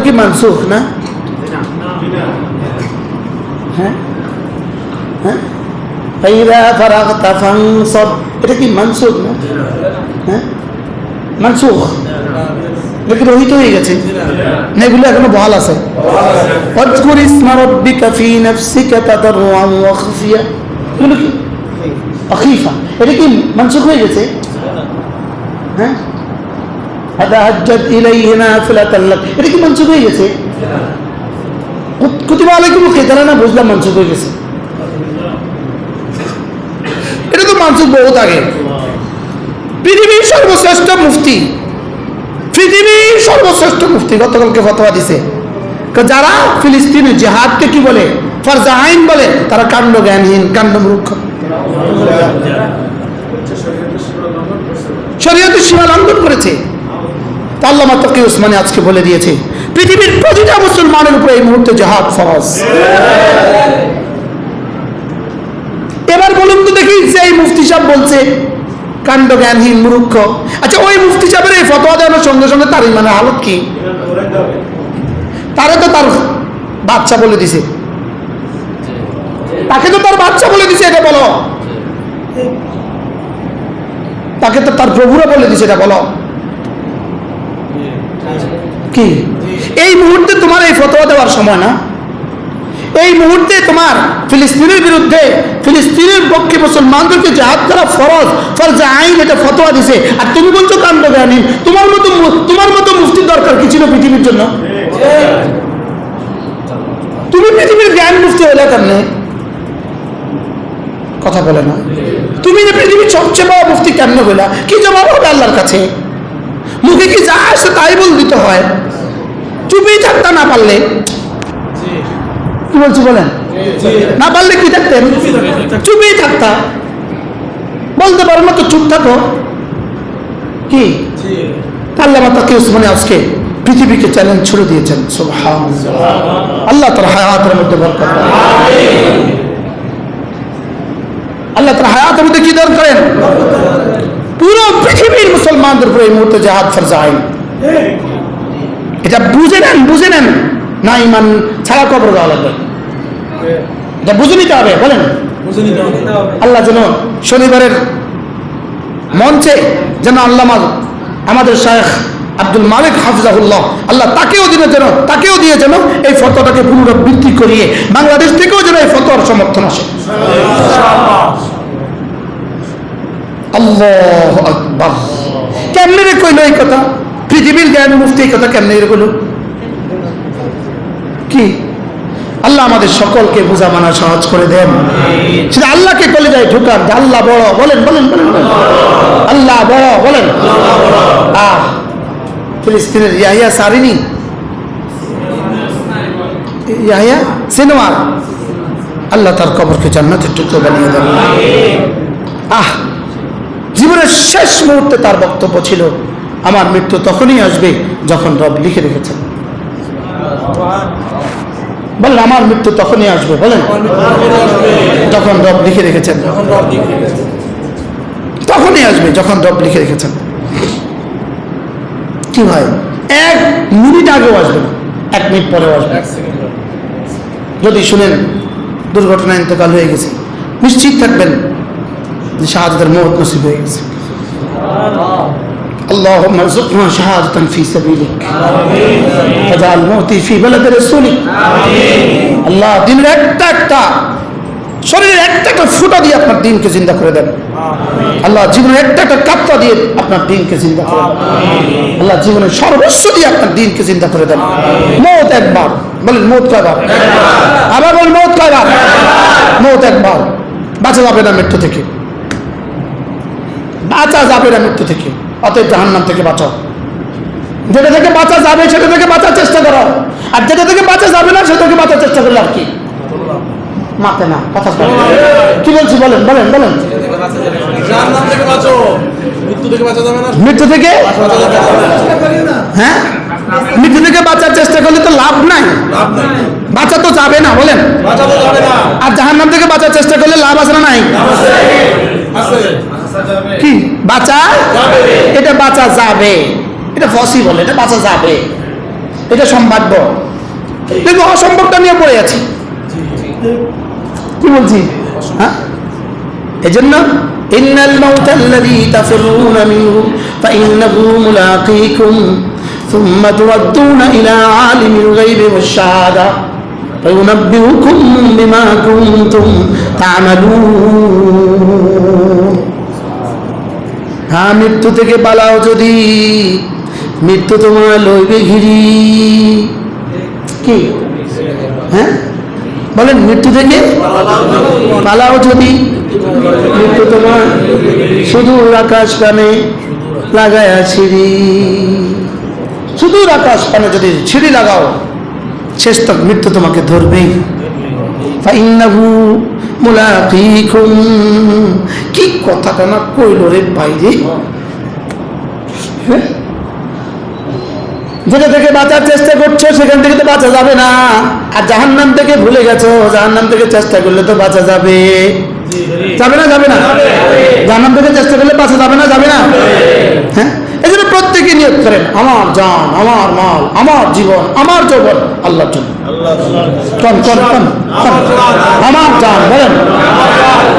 কি মানসুখ না? হ্যাঁ হ্যাঁ, এটা কি মানসুখ না? হ্যাঁ মানসুখ, লেকিন রহিত হয়ে গেছে না, এগুলো এখনো বহাল আছে। এটা কি মানসুখ হয়ে গেছে? হ্যাঁ, এটা কি মানসুখ হয়ে গেছে? কুতিবা আলাইকুমুল কিতাল না, বুঝলাম মানসুখ হয়ে গেছে। এটা তো মানসুখ বহুত আগে। পৃথিবীর সর্বশ্রেষ্ঠ মুফতি, পৃথিবীর সর্বশ্রেষ্ঠ মুফতি গতকালকে ফতোয়া দিছে, যারা ফিলিস্তিনে জিহাদকে কি বলে, ফরজ আইন বলে, তারা কাণ্ড জ্ঞানহীন, কাণ্ড মূর্খ। শরীয়তের সীমা লঙ্ঘন করেছে। আল্লামা তকি উসমানী আজকে বলে দিয়েছে পৃথিবীর প্রতিটা মুসলমানের উপরে এই মুহূর্তে জিহাদ ফরজ। এবার বলুন তো দেখি, যে এই মুফতি সাহেব বলছে কাণ্ড জ্ঞানহীন মূর্খ, আচ্ছা ওই মুফতি সাহেবের এই ফতোয়া দেওয়ার সঙ্গে সঙ্গে তার ইমানের হালত কি? তারে তো তার বাচ্চা বলে দিছে, তাকে তো তার বাচ্চা বলে দিছে, এটা বলো। তাকে তো তার প্রভুরা বলে দিছে, এটা বলো কি? এই মুহূর্তে তোমার এই ফতোয়া দেওয়ার সময় না। এই মুহূর্তে তোমার ফিলিস্তিনের বিরুদ্ধে, ফিলিস্তিনের পক্ষে মুসলমানদেরকে জিহাদ করা ফরজ, ফরজ আইন, এটা ফতোয়া দিছে, আর তুমি বলছো কাণ্ড জ্ঞানী। তোমার মতো মুফতির দরকার কি ছিল পৃথিবীর জন্য? তুমি পৃথিবীর জ্ঞান মুফতি হলে কেমনে? কথা বলে না। তুমি যে পৃথিবীর সবচেয়ে বড় মুফতি কেমনে হইলা? কি জবাব হবে আল্লাহর কাছে? মুখে কি যা আসে তাই বল দিতে হয়? চুপেই থাকতা না পারলে? কি বলছি বলেন? না পারলে কি থাকতেন? চুপেই থাকতা। বলতে পারো না তো চুপ থাকো। কি আল্লামা তকি উসমানী আজকে পৃথিবীকে চ্যালেঞ্জ ছুড়ে দিয়েছেন। সুবহানাল্লাহ। আল্লাহ তার হায়াতের মধ্যে বরকত দান। আল্লাহ তার হায়াতের মধ্যে কি দান করেন? পুরো পৃথিবীর মুসলমানদের উপরে এই মুহূর্তে জিহাদ ফরজ আইন। এটা বুঝে নেন না, ইমান ছাড়া কবর দেওয়া লাগবে। এটা বুঝে নিতে হবে। বলেন আল্লাহ যেন শনিবারের মঞ্চে যেন আল্লামা আমাদের শায়েখ আব্দুল মালিক হাফিজাহুল্লাহ, আল্লাহ তাকেও দিয়ে যেন এই ফতোয়াটাকে পুনরাবৃত্তি করিয়ে বাংলাদেশ থেকেও যেন এই ফতোয়ার সমর্থন আসে। আল্লাহু আকবার। কেমনে রে কইল এই কথা? পৃথিবীর জ্ঞান মুফতি এই কথা কেমনে রে কইল? কি আল্লাহ আমাদের সকলকে বোঝা মানা সহজ করে দেন। সেটা আল্লাহকে কলিজায় ঢুকান। আল্লাহ বড়। বলেন আল্লাহ বড়। বলেন ফিলিস্তিনের ইয়াহিয়া সারিনি, ইয়াহিয়া সিনেমা, আল্লাহ তার কবরকে জান্নাতের টুকরো বানিয়ে দেন। জীবনের শেষ মুহূর্তে তার বক্তব্য ছিল, আমার মৃত্যু তখনই আসবে যখন রব লিখে রেখেছেন। বলেন আমার মৃত্যু তখনই আসবে। বলেন যখন রব লিখে রেখেছেন। তখনই আসবে যখন রব লিখে রেখেছেন। কি ভাই, 1 মিনিট আগেও আসবে না, 1 মিনিট পরেও আসবে। যদি শুনেন দুর্ঘটনা ইন্তেকাল হয়ে গেছে, নিশ্চিত থাকবেন যে শাহাদাতের মওত নসিব হয়ে গেছে। اللهم ارزقنا شهادة في سبيلك واجعل موتي في بلد رسولك। আল্লাহ দিনের একটা শরীরের একটা ফুটা দিয়ে আপনার দিনকে জিন্দা করে দেন। আল্লাহ জীবনের একটা কাপড় দিয়ে আপনার দিনকে জিন্দা করে দেন। আল্লাহ জীবনের সর্বস্ব দিয়ে আপনার দিনকে জিন্দা করে দেন। মওত একবার। বলেন মওত কয়বার? আবার বলেন মওত কয়বার? মওত একবার। বাঁচা যাবে না মৃত্যু থেকে, বাঁচা যাবে না মৃত্যু থেকে। অতএব জাহান্নাম থেকে বাঁচাও। যেটা থেকে বাঁচা যাবে সেটা থেকে বাঁচার চেষ্টা করো, আর যেটা থেকে বাঁচা যাবে না সেটা থেকে বাঁচার চেষ্টা করলে আর কি মাতে না। কথা কি বলছি? বলেন মৃত্যু থেকে হ্যাঁ, মৃত্যু থেকে বাঁচার চেষ্টা করলে তো লাভ নাই, বাঁচা তো যাবে না। বলেন আর জাহান্নাম থেকে বাঁচার চেষ্টা করলে লাভ আছে না নাই? কি বাঁচা? এটা বাঁচা যাবে, এটা পসিবল, এটা বাঁচা যাবে, এটা সম্ভাব্য। কিন্তু অসম্ভবটা নিয়ে পড়ে আছি। কি বলছি? হ্যাঁ, এজন্য ইন্নাল মাউতাল্লাযী তাফিরুনা মিনহু ফাইন্নাহু মুলাকীকুম সুম্মা তুরাদ্দুনা ইলা আলিমিল গায়বি ওয়াশ শাহাদা ফায়ুনাব্বিউকুম বিমা কুনতুম তা'মালুন। হ্যাঁ, মৃত্যু থেকে পালাও যদি, মৃত্যু তোমার লইবে ঘিরি। কি হ্যাঁ বলেন? মৃত্যু থেকে পালাও যদি, মৃত্যু তোমার সুদূর আকাশ পানে লাগায়া ছিড়ি। সুদূর আকাশ পানে যদি ছিড়ি লাগাও, শেষ তক মৃত্যু তোমাকে ধরবেই। ফাইন্নাহু মুলাকীকুম, কি কথাটা না কইল রে বাইরে। যেটা থেকে বাঁচার চেষ্টা করছো সেখান থেকে তো বাঁচা যাবে না, আর জাহান্নাম থেকে ভুলে গেছো, জাহান্নাম থেকে চেষ্টা করলে তো বাঁচা যাবে। যাবে না যাবে না? জাহান্নাম থেকে চেষ্টা করলে বাঁচা যাবে না যাবে না? হ্যাঁ, এই জন্য প্রত্যেকে নিয়ত করেন আমার জান, আমার মাল, আমার জীবন, আমার যৌবন আল্লাহর জন্য। কন কন কন কন। আমার জান বলেন,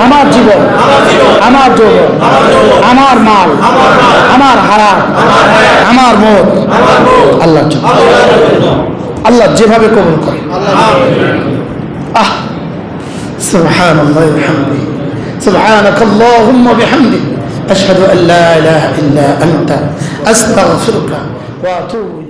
আমার জীবন, আমার যৌবন, আমার মাল, আমার হারাম, আমার মত আল্লাহর জন্য। আল্লাহ যেভাবে কবুল করে। আহ সুবহানাল্লাহ ওয়া বিহামদিহি, সুবহানাকাল্লাহুম্মা বিহামদিক, আশহাদু আন লা ইলাহা ইল্লা আনতা, আস্তাগফিরুকা ওয়া আতুবু